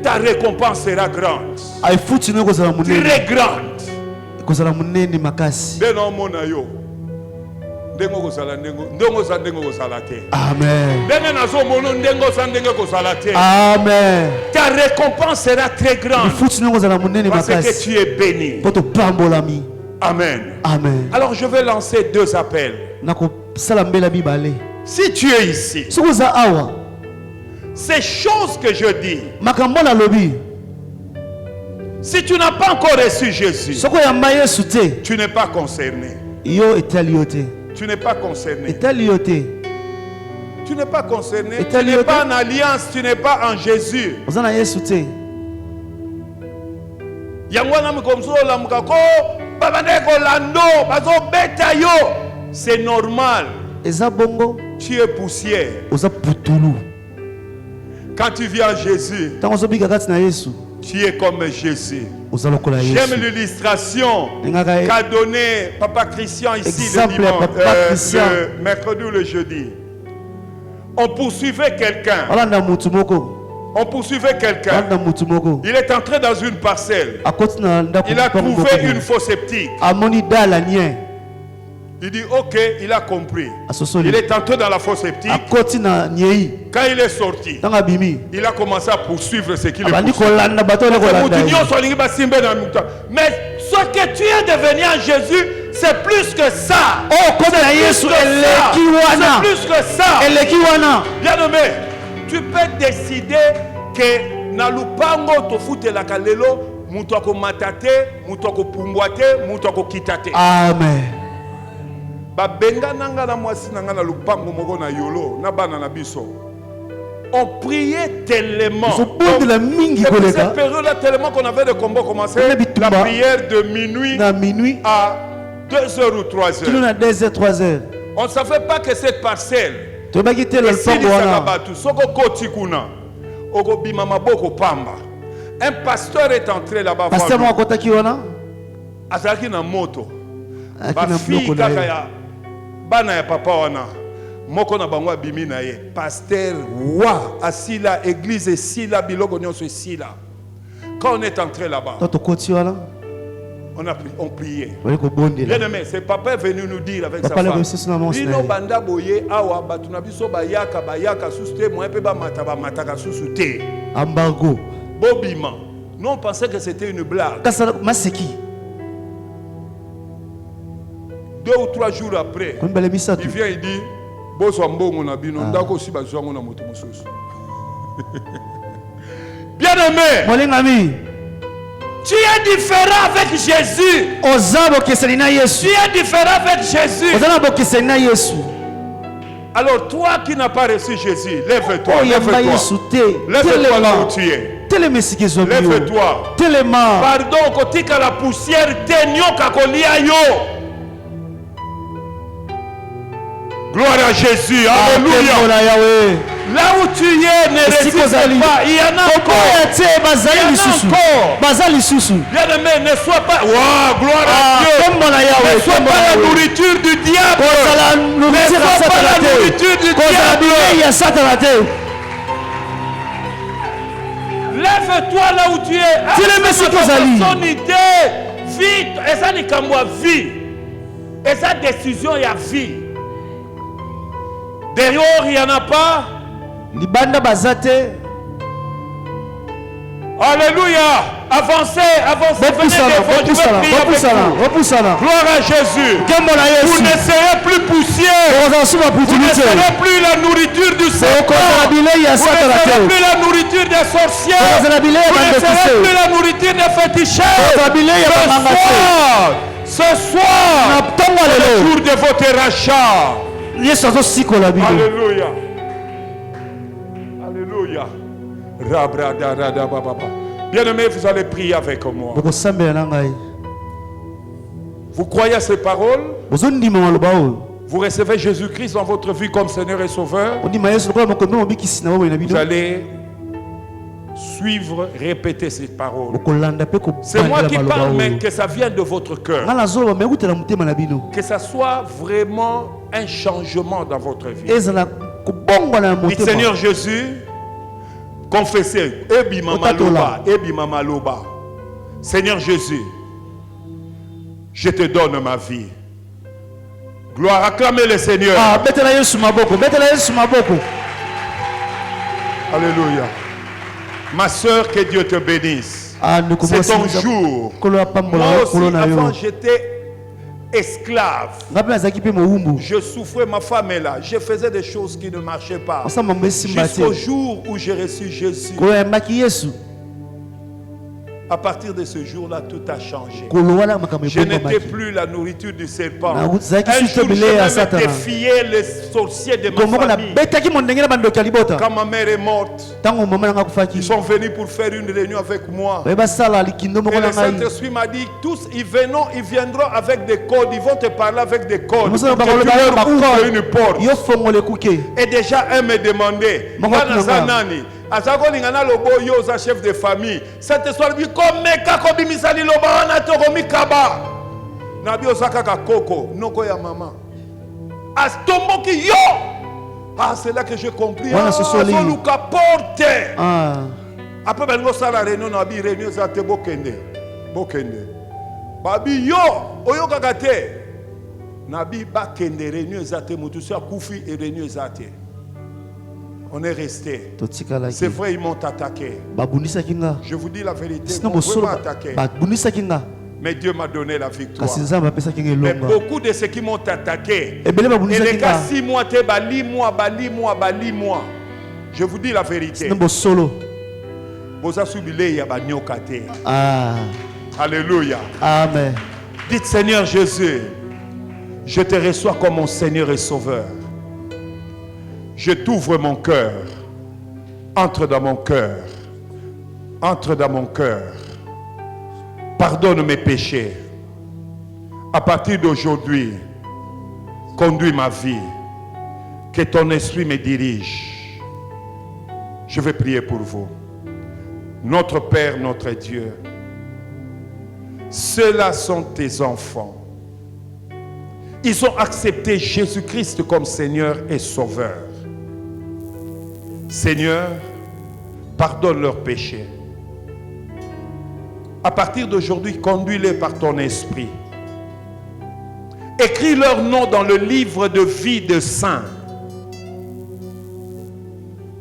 Ta récompense sera grande. Très grande. Amen. Ta récompense sera très grande. Parce que tu es béni. Amen. Amen. Alors je vais lancer deux appels. Si tu es ici, ces choses que je dis, si tu n'as pas encore reçu Jésus, tu n'es pas concerné. Tu n'es pas concerné. Tu n'es pas concerné. Tu n'es pas en alliance. Tu n'es pas en Jésus. C'est normal. Tu es poussière. Quand tu viens à Jésus, tu es comme Jésus. J'aime l'illustration qu'a donné Papa Christian ici le mercredi ou le jeudi. On poursuivait quelqu'un. On poursuivait quelqu'un. Il est entré dans une parcelle. Il a trouvé une fosse septique. Il dit ok, il a compris. Il est entré dans la fosse septique. Quand il est sorti, il a commencé à poursuivre ce qu'il est poursuivi. Mais ce que tu es devenu en Jésus, c'est plus que ça. C'est plus que ça. Bien aimé, tu peux décider que na lupango to fute la kalelo, mutu akomatate, mutu akopumbwate, mutu akokitate. Amen. Babenga nanga na mwasi nanga na lupango moko na yolo na bana na biso. On priait tellement. C'est cette période-là tellement qu'on avait de combat commencé. La prière de minuit à 2h ou 3h. On ne savait pas que cette parcelle. Un pasteur est entré là-bas. Azaki na moto. bafille kaka ya bana ya papa wana moko na bango abimi na ye pasteur wa asila église esila biloko nyonso esila. Quand on est entré là-bas, on priait. Bien aimé, c'est papa est venu nous dire avec sa femme. Bino banda boye awa batuna biso bayaka susute moi pe ba mataka susute. Embargo. Bobima. Nous on pensait que c'était une blague. 2 ou 3 jours après, il vient et dit boso mbongo na bino ndako si bazwango na moto mosusu. Bien aimé, tu es différent avec Jésus. Tu es différent avec Jésus. Alors toi qui n'as pas reçu Jésus, lève-toi. Lève-toi là où tu es. Lève-toi. Pardon, kotika la poussière tenyoka kolia yo. Gloire à Jésus. Alléluia. Là où tu es, ne résiste pas. Il y en a encore. Bien aimé, ne sois pas. Wow, gloire à Dieu. Ne sois pas la nourriture du diable. Ne sois pas la nourriture du diable. Lève-toi là où tu es. Ton idée. Vite. Et ça n'est qu'à moi vie. Et sa décision, il y a vie. Dehors, il n'y en a pas. Libanda bazate. Alléluia. Avancez. Gloire à Jésus. Vous ne serez plus poussière. Vous ne serez plus la nourriture du serpent. Vous ne serez plus la nourriture des sorcières. Vous ne serez plus la nourriture des féticheurs. Ce soir, c'est le jour de votre rachat. Alléluia. Alléluia. Bien aimé, vous allez prier avec moi. Vous croyez à ces paroles? Vous recevez Jésus-Christ dans votre vie comme Seigneur et Sauveur? Vous allez suivre, répéter ces paroles. C'est moi qui parle, mais que ça vienne de votre cœur. Que ça soit vraiment un changement dans votre vie. Dites Seigneur Jésus, confessez. Ebi mama loba. Seigneur Jésus, je te donne ma vie. Gloire, acclamez le Seigneur. Alléluia. Ma soeur, que Dieu te bénisse. C'est ton jour. Moi aussi, avant, j'étais esclave. Je souffrais, ma femme est là. Je faisais des choses qui ne marchaient pas. Jusqu'au jour où j'ai reçu Jésus. À partir de ce jour-là, tout a changé. Je n'étais plus la nourriture du serpent. Un jour, j'ai même défié les sorciers de ma famille. Quand ma mère est morte, ils sont venus pour faire une réunion avec moi. Et le Saint-Esprit m'a dit, tous ils viendront avec des codes. Ils vont te parler avec des codes. Pour que tu leur ouvres une porte. Et déjà, un me demandait, Azako lingana lobo yo za chef de famille. Cette histoire bi comme kako bimisali loba wana to mikaba. Na bi osaka ka koko noko ya maman. Astomboki yo. Ah c'est là que j'ai compris. Ah so luka porte. Après ben go sala réunion na bi réunion za te bokende. Babi yo oyo kakate. Na bi bakende réunion za te mutu sa kufi et réunion za te. On est resté. C'est vrai, ils m'ont attaqué. Je vous dis la vérité, ils m'ont vraiment attaqué. Mais Dieu m'a donné la victoire. Mais beaucoup de ceux qui m'ont attaqué, et les gars, 6 mois, bali moi. Je vous dis la vérité. Alléluia. Amen. Dites Seigneur Jésus, je te reçois comme mon Seigneur et Sauveur. Je t'ouvre mon cœur. Entre dans mon cœur. Entre dans mon cœur. Pardonne mes péchés. À partir d'aujourd'hui, conduis ma vie. Que ton esprit me dirige. Je vais prier pour vous. Notre Père, notre Dieu, ceux-là sont tes enfants. Ils ont accepté Jésus-Christ comme Seigneur et Sauveur. Seigneur, pardonne leurs péchés. À partir d'aujourd'hui, conduis-les par ton esprit. Écris leur nom dans le livre de vie de saints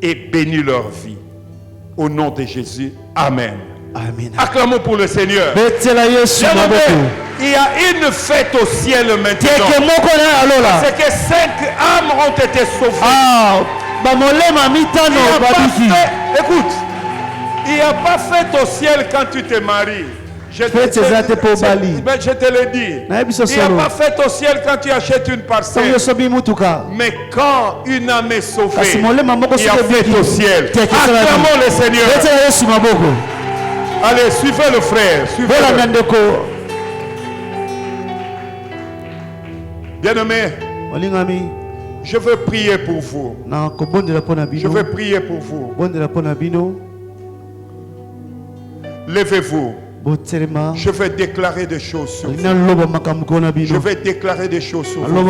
et bénis leur vie. Au nom de Jésus, Amen. Amen. Acclamons pour le Seigneur. Il y a une fête au ciel maintenant. C'est que 5 âmes ont été sauvées. Écoute, il n'y a pas fête au ciel quand tu te maries. Je te le dis. Il n'y a pas fête au ciel quand tu achètes une parcelle. Mais quand une âme est sauvée, il y a fête au ciel. Acclamons le Seigneur. Allez, suivez le frère. Bien-aimé, je veux prier pour vous. Je veux prier pour vous. Levez-vous. Je vais déclarer des choses sur vous. Je vais déclarer des choses sur vous.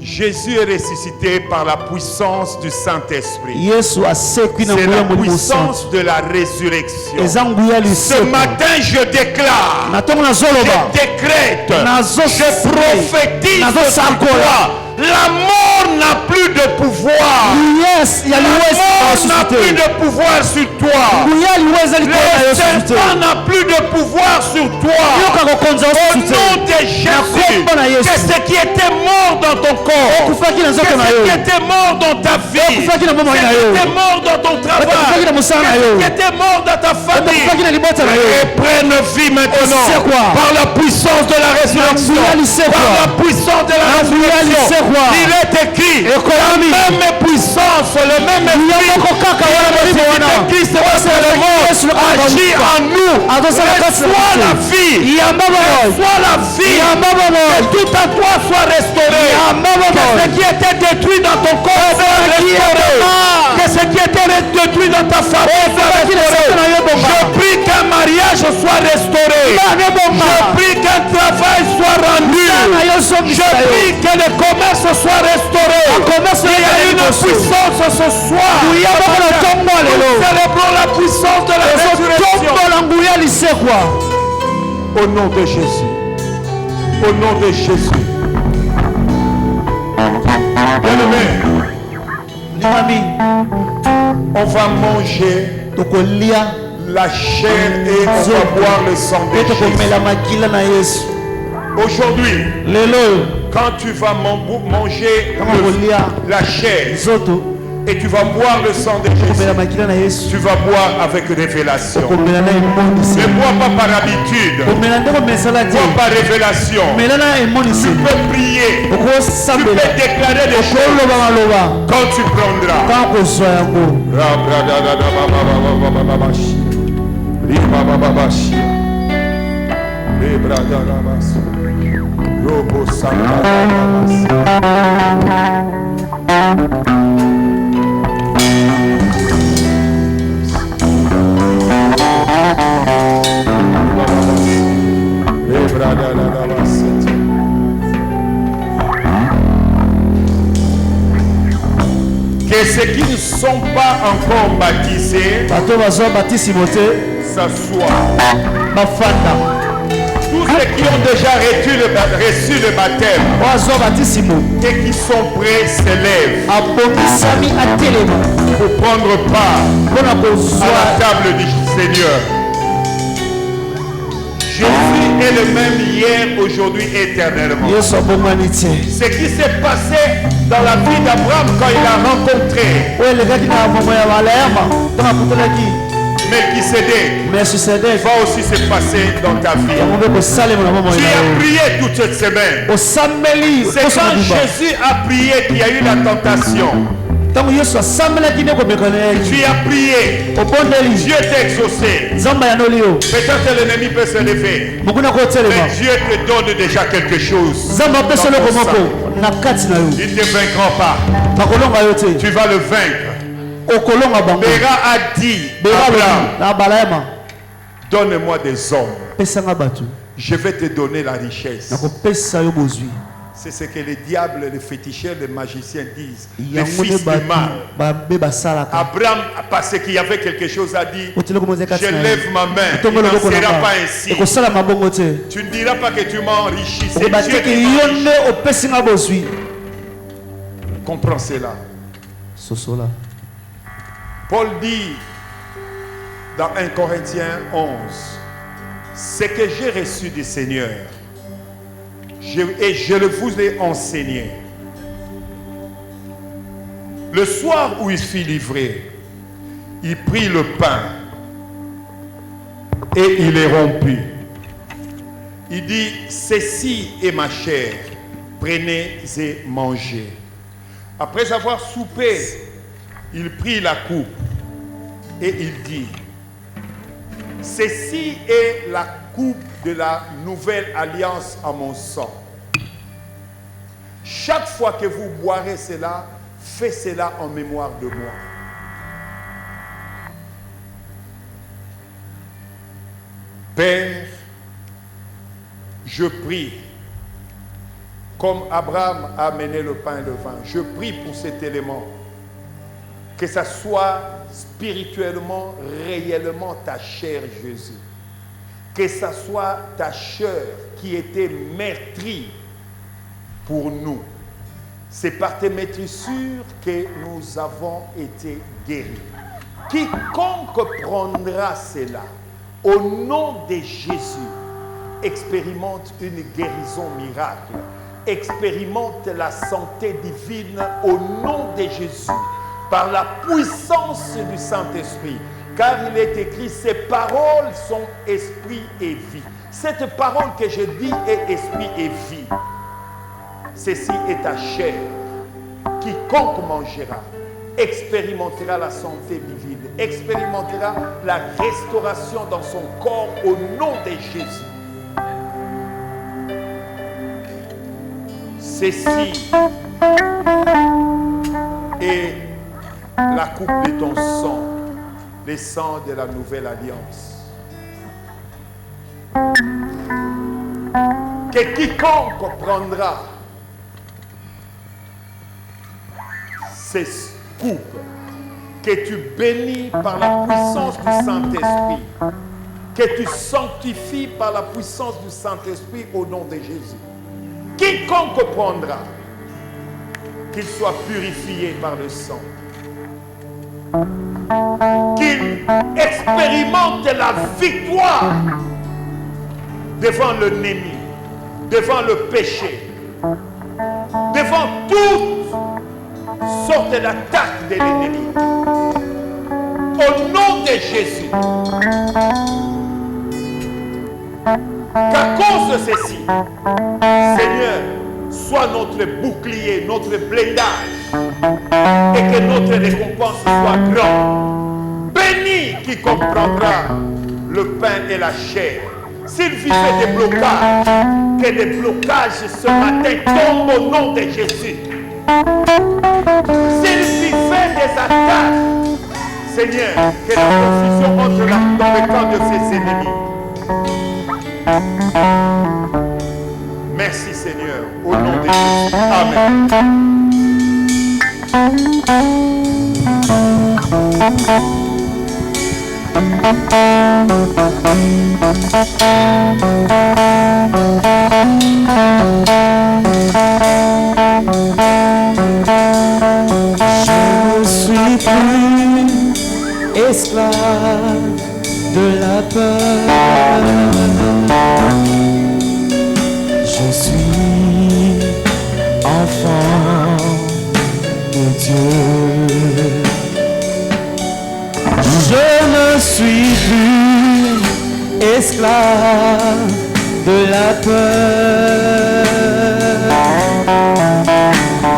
Jésus est ressuscité par la puissance du Saint-Esprit. C'est la puissance de la résurrection. Ce matin, je déclare, je décrète, je prophétise sur toi. La mort n'a plus de pouvoir. La mort n'a plus de pouvoir sur toi. Le serpent n'a plus de pouvoir sur toi. Au nom de Jésus, que ce qui était mort dans ton corps, que ce qui était mort dans ta vie, que ce qui était mort dans ton travail, que ce qui était mort dans ta famille, reprenne vie maintenant par la puissance de la résurrection. Par la puissance de la résurrection. Il est écrit, la même puissance, le même esprit qui se agit en nous. Reçois la vie. Reçois la vie. Que tout à toi soit restauré. Que ce qui était détruit dans ton corps soit restauré. Que ce qui était détruit dans ta famille soit restauré. Je prie qu'un mariage soit restauré. Je prie qu'un travail soit rendu. Je prie que le commerce soit restauré. Il y a une puissance ce soir. Nous célébrons la puissance de la résurrection. Au nom de Jésus. Au nom de Jésus. Bien-aimé, on va manger la chair et on va boire le sang de Jésus. Aujourd'hui, quand tu vas manger la chair et tu vas boire le sang de Jésus, tu vas boire avec révélation. Ne bois pas par habitude, bois par révélation. Tu peux prier, tu peux déclarer des choses quand tu prendras. Que ceux qui ne sont pas encore baptisés s'assoient. Tous ceux qui ont déjà reçu le baptême et qui sont prêts s'élèvent pour prendre part à la table du Seigneur. Jésus est le même hier, aujourd'hui, éternellement. Ce qui s'est passé dans la vie d'Abraham quand il a rencontré Melchisédek, va aussi se passer dans ta vie. Tu as prié toute cette semaine. C'est quand Jésus a prié qu'il y a eu la tentation. Tu as prié, Dieu t'a exaucé. Peut-être l'ennemi peut se lever, mais Dieu te donne déjà quelque chose. Il ne te vaincra pas. Tu vas le vaincre. Béra a dit, Abraham, Donne-moi des hommes. Je vais te donner la richesse. C'est ce que les diables, les féticheurs, les magiciens disent. Les fils du mal. Abraham, parce qu'il y avait quelque chose à dire, je lève ma main. Il ne sera pas ainsi. Tu ne diras pas que tu m'as enrichi. C'est Dieu qui m'enrichit. Comprends cela. Paul dit dans 1 Corinthiens 11, ce que j'ai reçu du Seigneur, et je le vous ai enseigné. Le soir où il fut livré, il prit le pain et il les rompit. Il dit, ceci est ma chair, prenez et mangez. Après avoir soupé, il prit la coupe et il dit, ceci est la coupe de la nouvelle alliance à mon sang. Chaque fois que vous boirez cela, faites cela en mémoire de moi. Père, je prie, comme Abraham a amené le pain et le vin, je prie pour cet élément, que ça soit spirituellement, réellement ta chair, Jésus. Que ça soit ta chair qui était meurtrie pour nous. C'est par tes meurtrissures que nous avons été guéris. Quiconque prendra cela, au nom de Jésus, expérimente une guérison miracle. Expérimente la santé divine au nom de Jésus. Par la puissance du Saint-Esprit. Car il est écrit, ces paroles sont esprit et vie. Cette parole que je dis est esprit et vie. Ceci est ta chair. Quiconque mangera, expérimentera la santé divine, expérimentera la restauration dans son corps au nom de Jésus. Ceci est la coupe de ton sang, le sang de la nouvelle alliance. Que quiconque prendra ces coupes, que tu bénis par la puissance du Saint-Esprit, que tu sanctifies par la puissance du Saint-Esprit au nom de Jésus. Quiconque prendra, qu'il soit purifié par le sang. Qu'il expérimente la victoire devant l'ennemi, devant le péché, devant toute sorte d'attaque de l'ennemi. Au nom de Jésus. Qu'à cause de ceci, Seigneur, sois notre bouclier, notre blindage, et que notre récompense soit grande. Bénis qui comprendra le pain et la chair. S'il vivait des blocages, que les blocages ce matin tombent au nom de Jésus. S'il vivait des attaques, Seigneur, que la confusion entre dans le camp de ses ennemis. Merci Seigneur, au nom de Jésus. Amen. Je ne suis plus esclave de la peur. Je suis enfant de Dieu. Je ne suis plus esclave de la peur.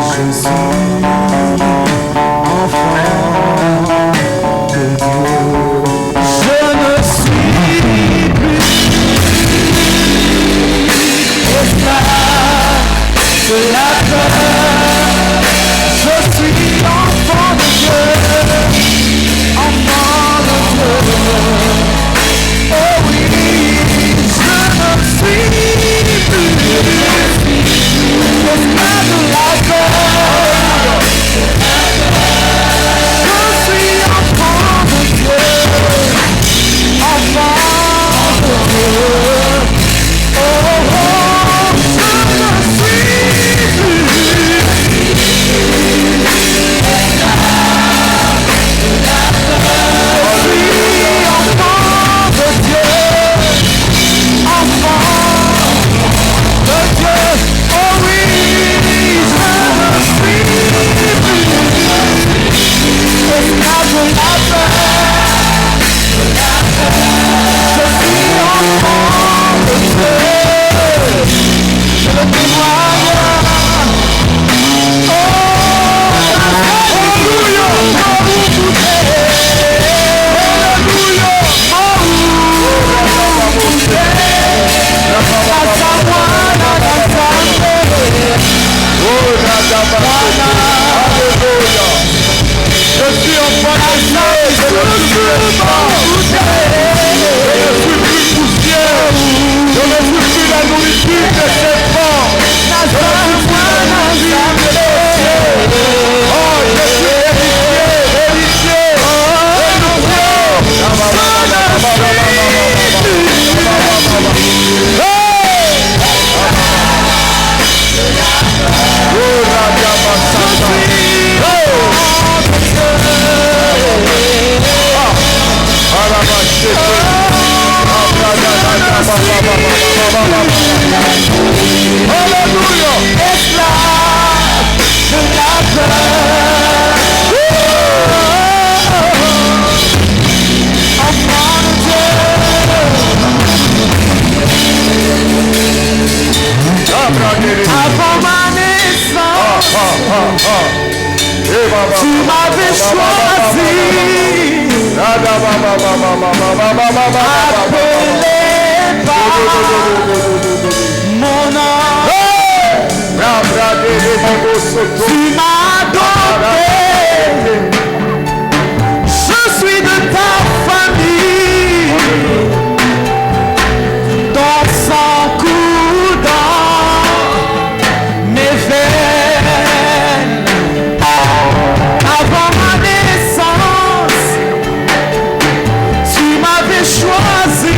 Je suis enfant de Dieu. Je ne suis plus esclave de la peur. Je suis enfant de Dieu. Enfant de Dieu. Oh Alléluia. Esclave de la peur. Enfant de Dieu. Avant ma naissance, tu m'avais choisi. Appelé par mon nom. Tu m'as adopté. Je suis de ta famille. Ton sang coule dans mes veines. Avant ma naissance, tu m'avais choisi.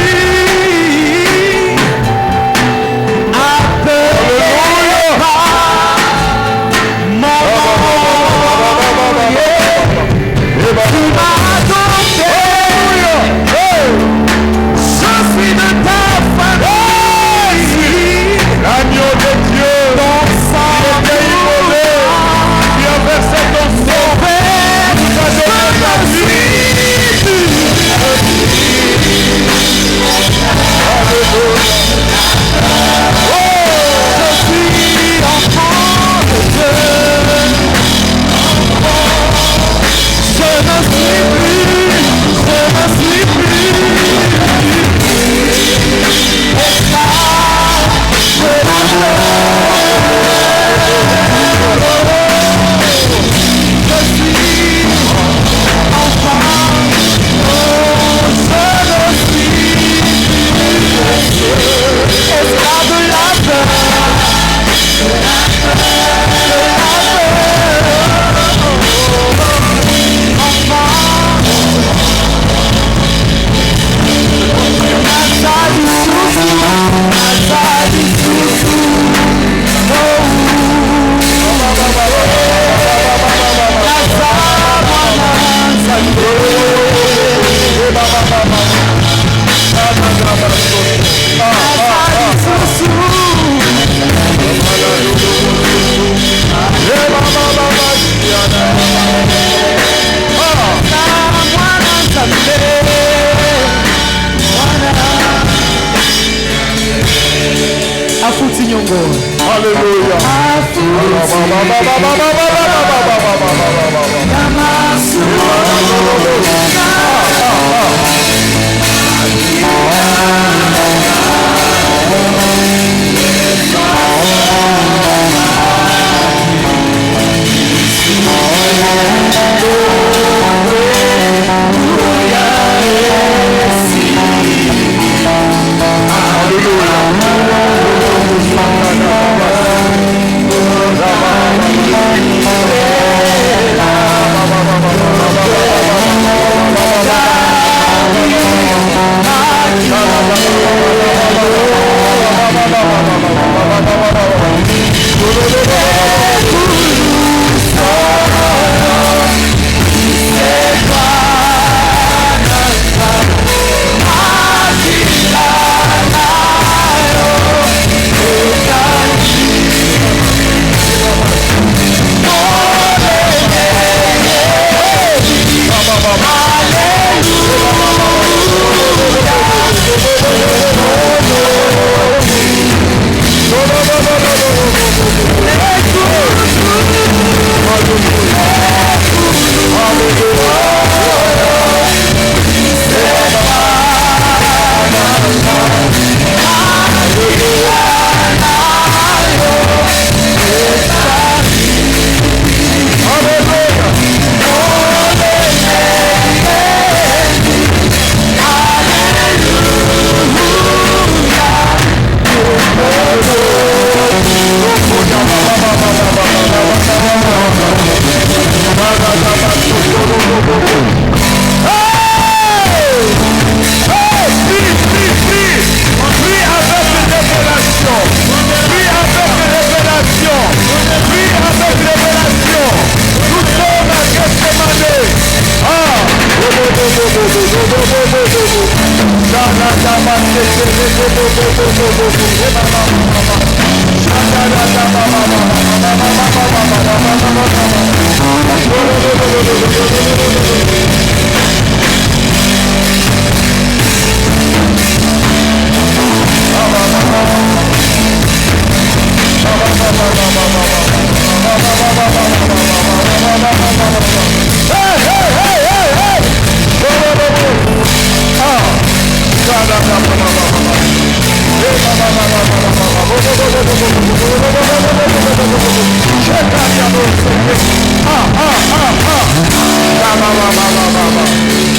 Alléluia. Alléluia.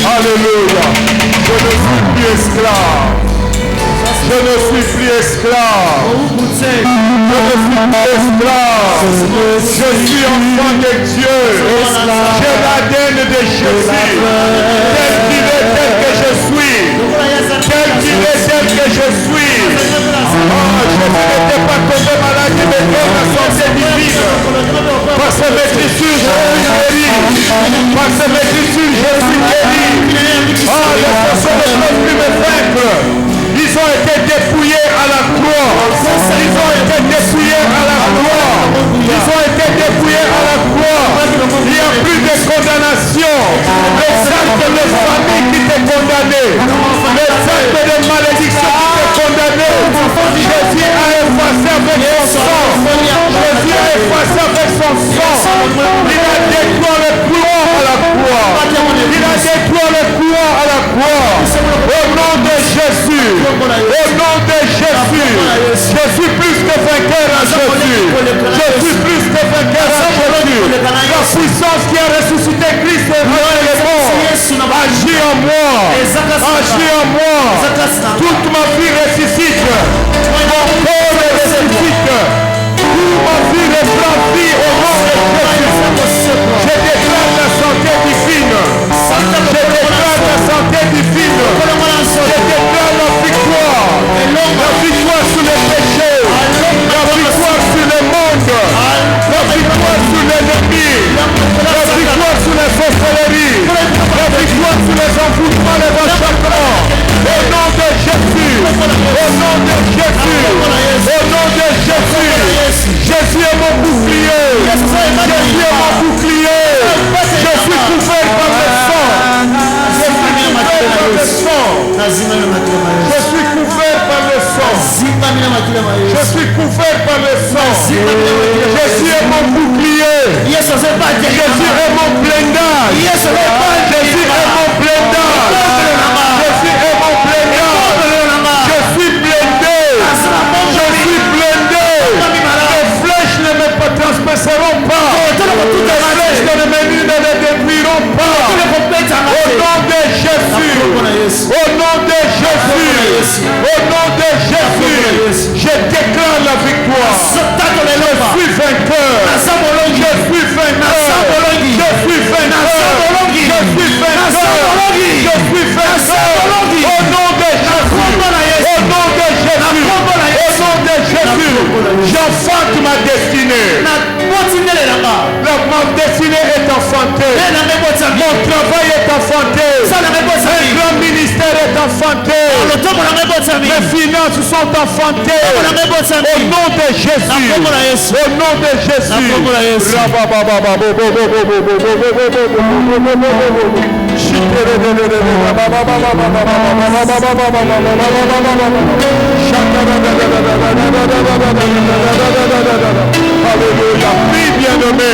Alléluia. Je ne suis plus esclave. Je ne suis plus esclave. Je ne suis plus esclave. Je suis enfant de Dieu. J'ai l'ADN de Jésus. Tel qu'il est, tel que je suis. Tel qu'il est, tel que je suis. Jésus n'était pas tombé malade, il me donne la santé divine. Par ses écritures, je suis guéri. Par ses écritures, je suis guéri. Les personnes ne peuvent plus me vaincre. Ils ont été dépouillés à la croix. Ils ont été dépouillés à la croix. Ils ont été dépouillés à la croix. Il n'y a plus de condamnation. Les actes de famille qui t'est condamné. Les actes de malédiction qui t'est condamné. Jésus a effacé avec son sang. Jésus a effacé avec son sang. Il a détruit le croix à la croix. Il a détruit le croix à la croix. Au nom de Jésus. Au nom de Jésus. Je suis plus que vainqueur à Jésus. Je suis plus que vainqueur à Jésus. La puissance qui a ressuscité Christ et les morts agit en moi. Agit en moi. Toute ma vie ressuscite. Mon corps ressuscite. Toute ma vie reprend vie au nom de Jésus. Je déclare la santé divine. Je déclare la santé divine. Je déclare la victoire. La victoire sur les péchés. La victoire sur le monde. La victoire sur l'ennemi. La victoire sur les sorcelleries. La victoire sur les envoûtements, les enchantements. Au nom de Jésus. Au nom de Jésus. Au nom de Jésus. Jésus est mon bouclier. Jésus est mon bouclier. Je suis couvert par le sang. Je suis couvert par le sang. Je suis couvert par le sang. Je suis couvert par le sang. Jésus est mon bouclier. Jésus est mon blindage. Jésus est mon blindage. Jésus est mon blindage. Je suis blindé. Je suis blindé. Les flèches ne me transperceront pas. Les flèches de l'ennemi ne me détruiront pas. Au nom de Jésus. Au nom de Jésus. Au nom de Jésus. Je déclare la victoire. Je suis vainqueur. Je suis vainqueur. Je suis vainqueur. Je suis vainqueur. Je suis vainqueur. Au nom de Jésus. Au nom de Jésus. Au nom de Jésus. J'enfante ma destinée. Ma destinée est enfantée. Mon travail est enfanté. Un grand ministère est enfanté. Mes finances sont enfantées. Au nom de Jésus. Au nom de Jésus. Alléluia. Oui, bien-aimé.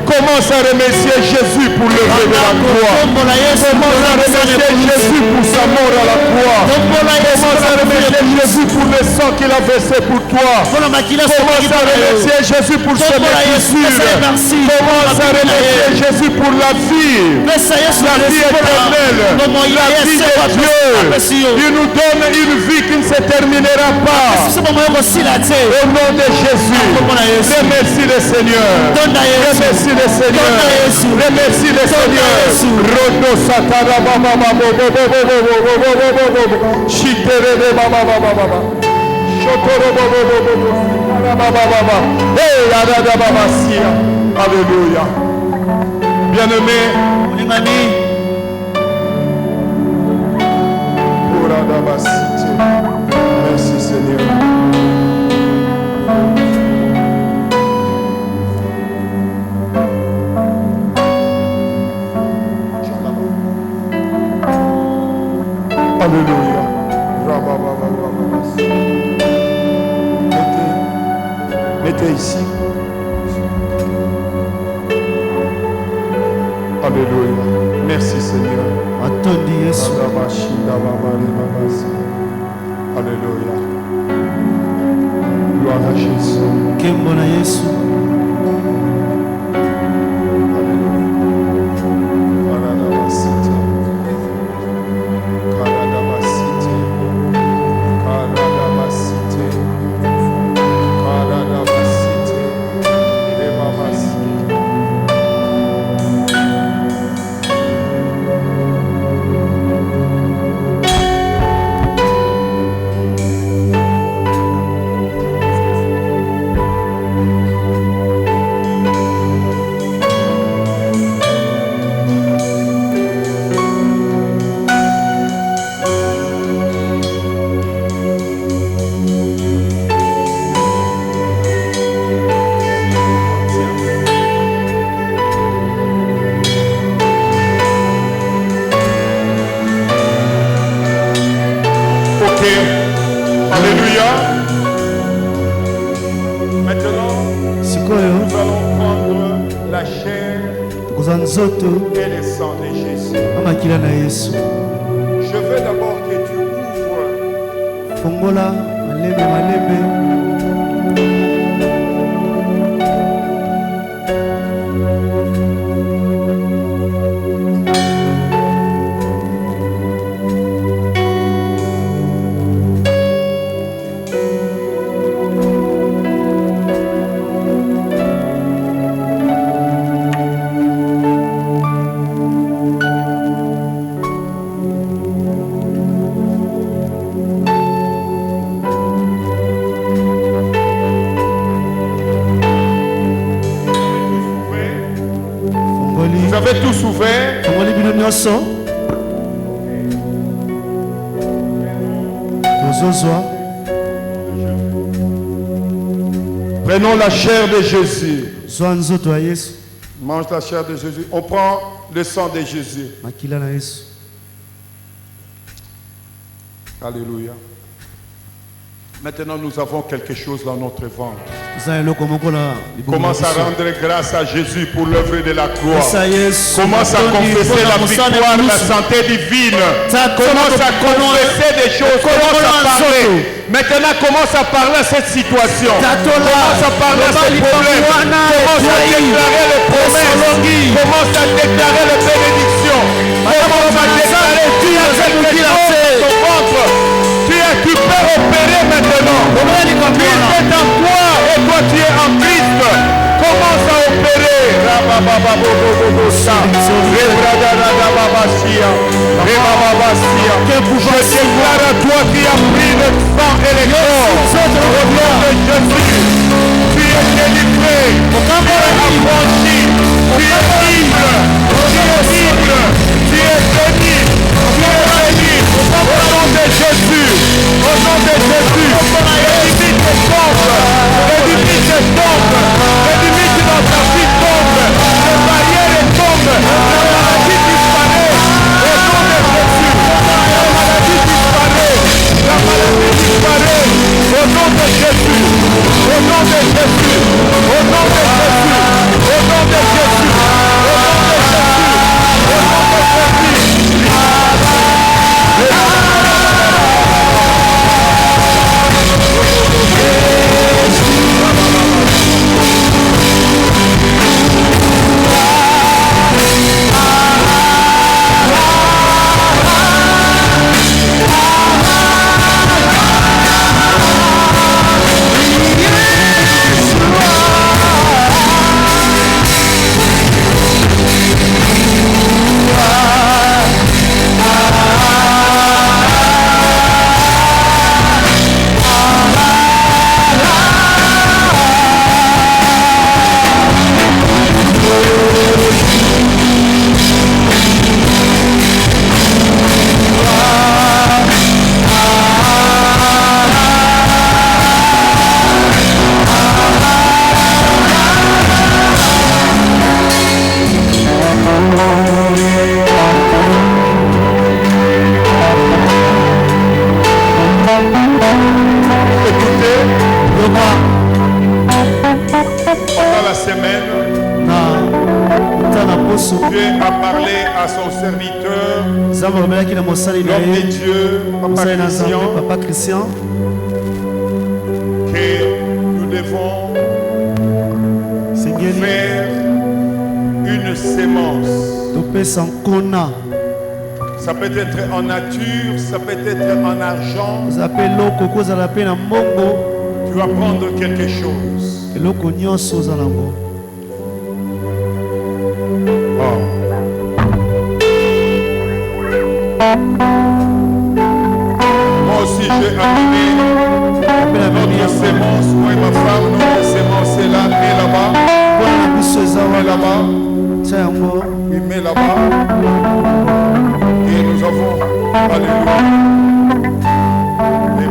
Commence à remercier Jésus pour le lever de la croix. Commence à remercier Jésus pour sa mort à la croix. Commence à remercier Jésus pour le sang qu'il a versé pour toi. Commence à remercier Jésus pour ses blessures. Commence à remercier Jésus pour la vie. La vie éternelle. La vie de Dieu. Il nous donne une vie qui ne se terminera pas. Au nom de Jésus. Remercie le Seigneur. Remercie le Seigneur. Remercie le Seigneur. Rodo Satara Baba Baba Chitere Baba Baba Chotoro Baba Baba. Hey, Arada Baba Sia. Alléluia. Bien-aimé, Alléluia. Mettez ici. Alléluia. Merci Seigneur. Atondi Yesu. Alléluia. Gloire à Jésus. Kembo na Yesu. Alléluia. Maintenant, nous allons prendre la chair et le sang de Jésus. Je veux d'abord que tu ouvres avez tous ouvert. Prenons la chair de Jésus. Mange la chair de Jésus. On prend le sang de Jésus. Alléluia. Maintenant, nous avons quelque chose dans notre ventre. Commence à rendre grâce à Jésus pour l'œuvre de la croix. Commence à confesser la victoire, la santé divine. Commence à confesser des choses. Commence à parler. Maintenant, commence à parler à cette situation. Commence à parler à ce problème. Commence à déclarer les promesses. Commence à déclarer les bénédictions. Commence à déclarer quelque chose dans ton ventre. Tu peux opérer maintenant. Christ est en toi et toi tu es en Christ. Commence à opérer. Je déclare à toi qui as pris le sang et le corps. Au nom de Jésus, tu es délivré. Tu es affranchi. Tu es libre. Tu es libre. Tu es béni. Tu es béni. Au nom de Jésus. Au nom de Jésus. Les limites tombent. Les limites tombent. Les limites dans ta vie tombent. Les barrières tombent. La maladie disparaît. Au nom de Jésus. La maladie disparaît. La maladie disparaît. Au nom de Jésus. Au nom de Jésus. Au nom de Jésus. Au nom de Jésus. Au nom de Jésus. Au nom de Jésus. l'homme de Dieu, Papa Christian, que nous devons faire une sémence. Ça peut être en nature, ça peut être en argent. Tu vas prendre quelque chose. Moi aussi j'ai amené notre sémence, moi et ma femme, notre sémence est là, mets là-bas. Mets là-bas. Oui, mets là-bas. Et nous avons, alléluia. Et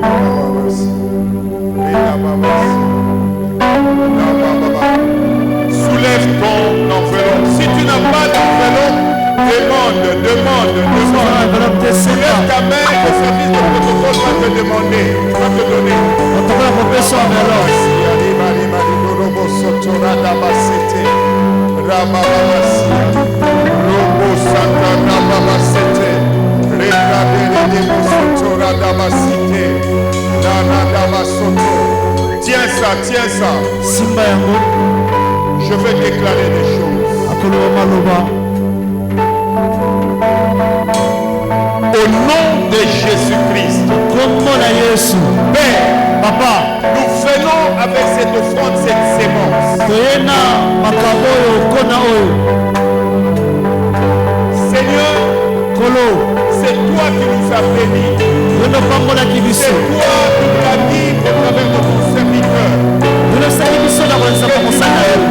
soulève ton enveloppe. Si tu n'as pas d'enveloppe, demande. Soulève ta main, le service de protocole va te demander, va te donner. Tiens ça. Je vais déclarer des choses. Au nom de Jésus-Christ, Père, Papa, nous venons avec cette offrande, cette sémence. Seigneur, c'est toi qui nous as bénis. C'est toi qui nous as dit au travers de ton serviteur.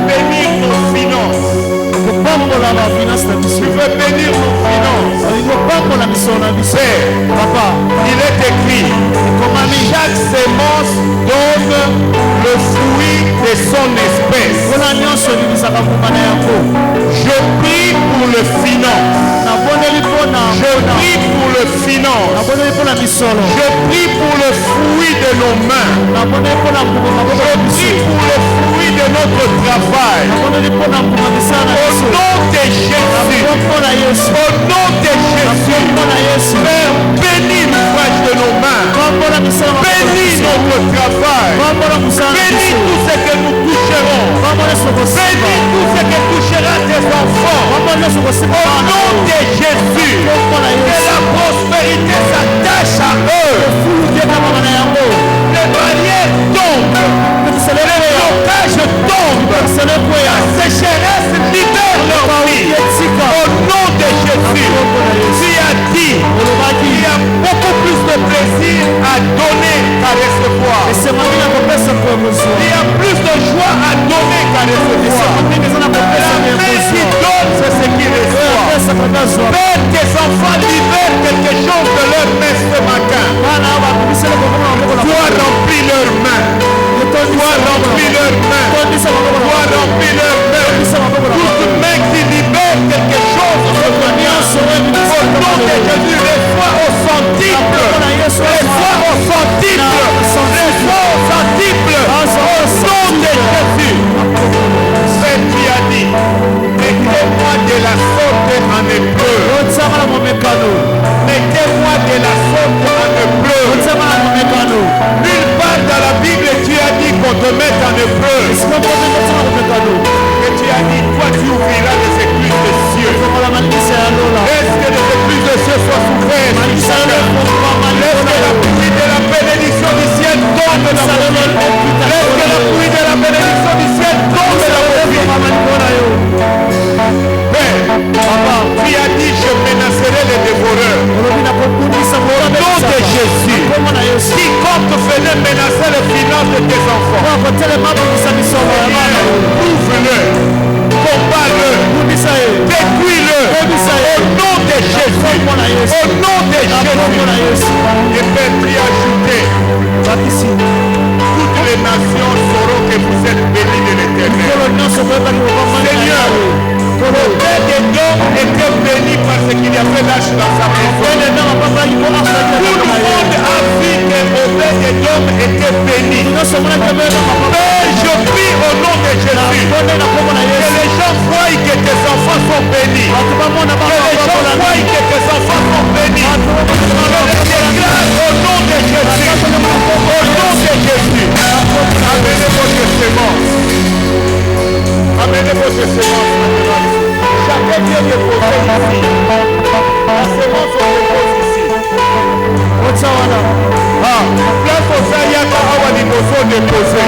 Bénir nos finances. Tu veux bénir nos finances. Père, Papa, il est écrit, chaque sémence donne le fruit de son espèce. Je prie pour le finance. Je prie pour le finance. Je prie pour le fruit de nos mains. Je prie pour le fruit de notre travail. Au nom de Jésus. Au nom de Jésus. Père, bénis l'ouvrage de nos mains. Bénis notre travail. Bénis tout ce que nous toucherons. Bénis tout ce que touchera tes enfants. Au nom de Jésus. Que la prospérité s'attache à eux. Les barrières tombent. Les blocages tombent. La sécheresse libère leur vie. Au nom de Jésus. Tu as dit, il y a beaucoup plus de plaisir à donner qu'à recevoir. Il y a plus de joie à donner qu'à recevoir. La main qui donne, c'est ce qui reçoit. Père, tes enfants libèrent quelque chose de leur main ce matin. Toi remplis leurs mains. Toi remplis leurs mains. Toi remplis leurs mains. Toute main qui libère quelque chose ce matin. Au nom de Jésus, reçois au centuple. Reçois au centuple. Reçois au centuple. Au nom de Jésus. C'est qui a dit, mettez-moi de la sorte en hébreu. Mettez-moi de la sorte en hébreu. Nulle part dans la Bible tu as dit qu'on te mette en hébreu. Et tu as dit, toi tu ouvriras les écluses des cieux. Laisse que les écluses des cieux soient ouvertes. Laisse que la pluie de la bénédiction du ciel tombe dans mon vie. Laisse que la pluie de la bénédiction du ciel tombe dans mon vie. Père, Papa, tu as dit, je menacerai les dévoreurs. Au nom de Jésus, quiconque venait menacer les finances de tes enfants, ouvre-le, combat-le, détruis-le. Au nom de Jésus, au nom de Jésus. Et Père, puis ajouter, toutes les nations sauront que vous êtes bénis de l'Éternel. Seigneur, Obed-Edom était béni parce qu'il y avait l'âge dans sa maison. Tout le monde a vu que Obed-Edom était béni. Père, je prie au nom de Jésus que les gens voient que tes enfants sont bénis. Que les gens voient que tes enfants sont bénis. Je les déclare au nom de Jésus. Au nom de Jésus. Amenez votre sémence. Amenez votre sémence. Chacun vient déposer ici. La sémence se dépose ici. Ah, place au Zayaka Awa Liboso déposé.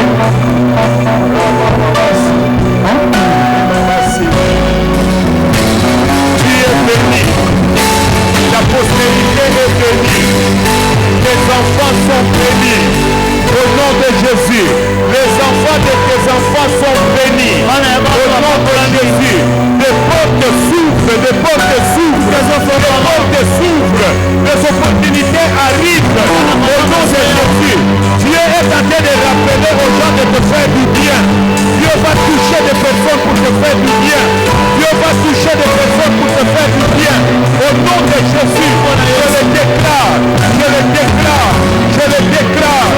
Merci. Tu es béni. La postérité est bénie. Tes enfants sont bénis. Au nom de Jésus. Les enfants de tes enfants sont bénis. Au nom de Jésus. Des portes s'ouvrent. Des portes s'ouvrent. Des portes s'ouvrent. Les opportunités arrivent. Au nom de Jésus. Dieu est en train de rappeler aux gens de te faire du bien. Dieu va toucher des personnes pour te faire du bien. Dieu va toucher des personnes pour te faire du bien. Au nom de Jésus, je le déclare. Je le déclare. Je le déclare.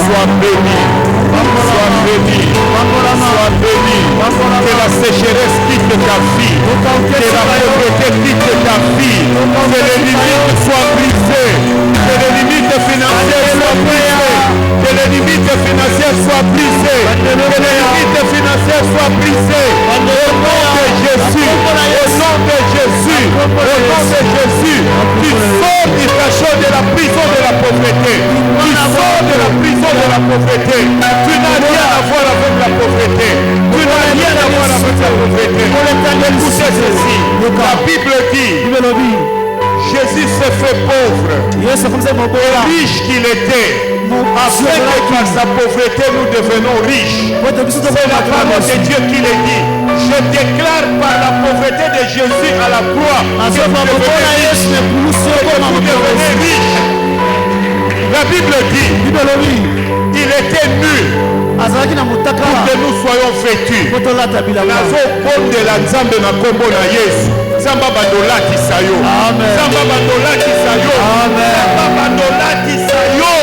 Sois béni. Sois béni. Sois béni. Que la sécheresse quitte ta vie. Que la pauvreté quitte ta vie. Que les limites soient brisées. Que les limites financières soient brisées. Que les limites financières soient brisées. Que les limites financières soient brisées. Au nom de Jésus. Au nom de Jésus. Au nom de Jésus. Tu sors du cachot de la prison de la pauvreté. Tu sors de la prison de la pauvreté. Tu n'as rien à voir avec la pauvreté. Tu n'as rien à voir avec la pauvreté. Écoutez ceci. La Bible dit, Jésus s'est fait pauvre. Riche qu'il était. Afin que par sa pauvreté nous devenons riches. C'est la parole de Dieu qui le dit. Je déclare par la pauvreté de Jésus à la croix que vous devenez riches. La Bible dit, il était nu pour que nous soyons vêtus. Nazo bonde la nzambe na kombo na Yesu. Nzamba bandolaki sayo. Nzamba bandolaki sayo. Nzamba bandolaki sayo.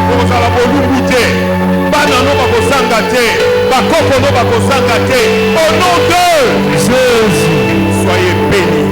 Kozala boluku te. Bana no bakosanga te. Bakoko no bakosanga te. Au nom de Jésus, soyez bénis.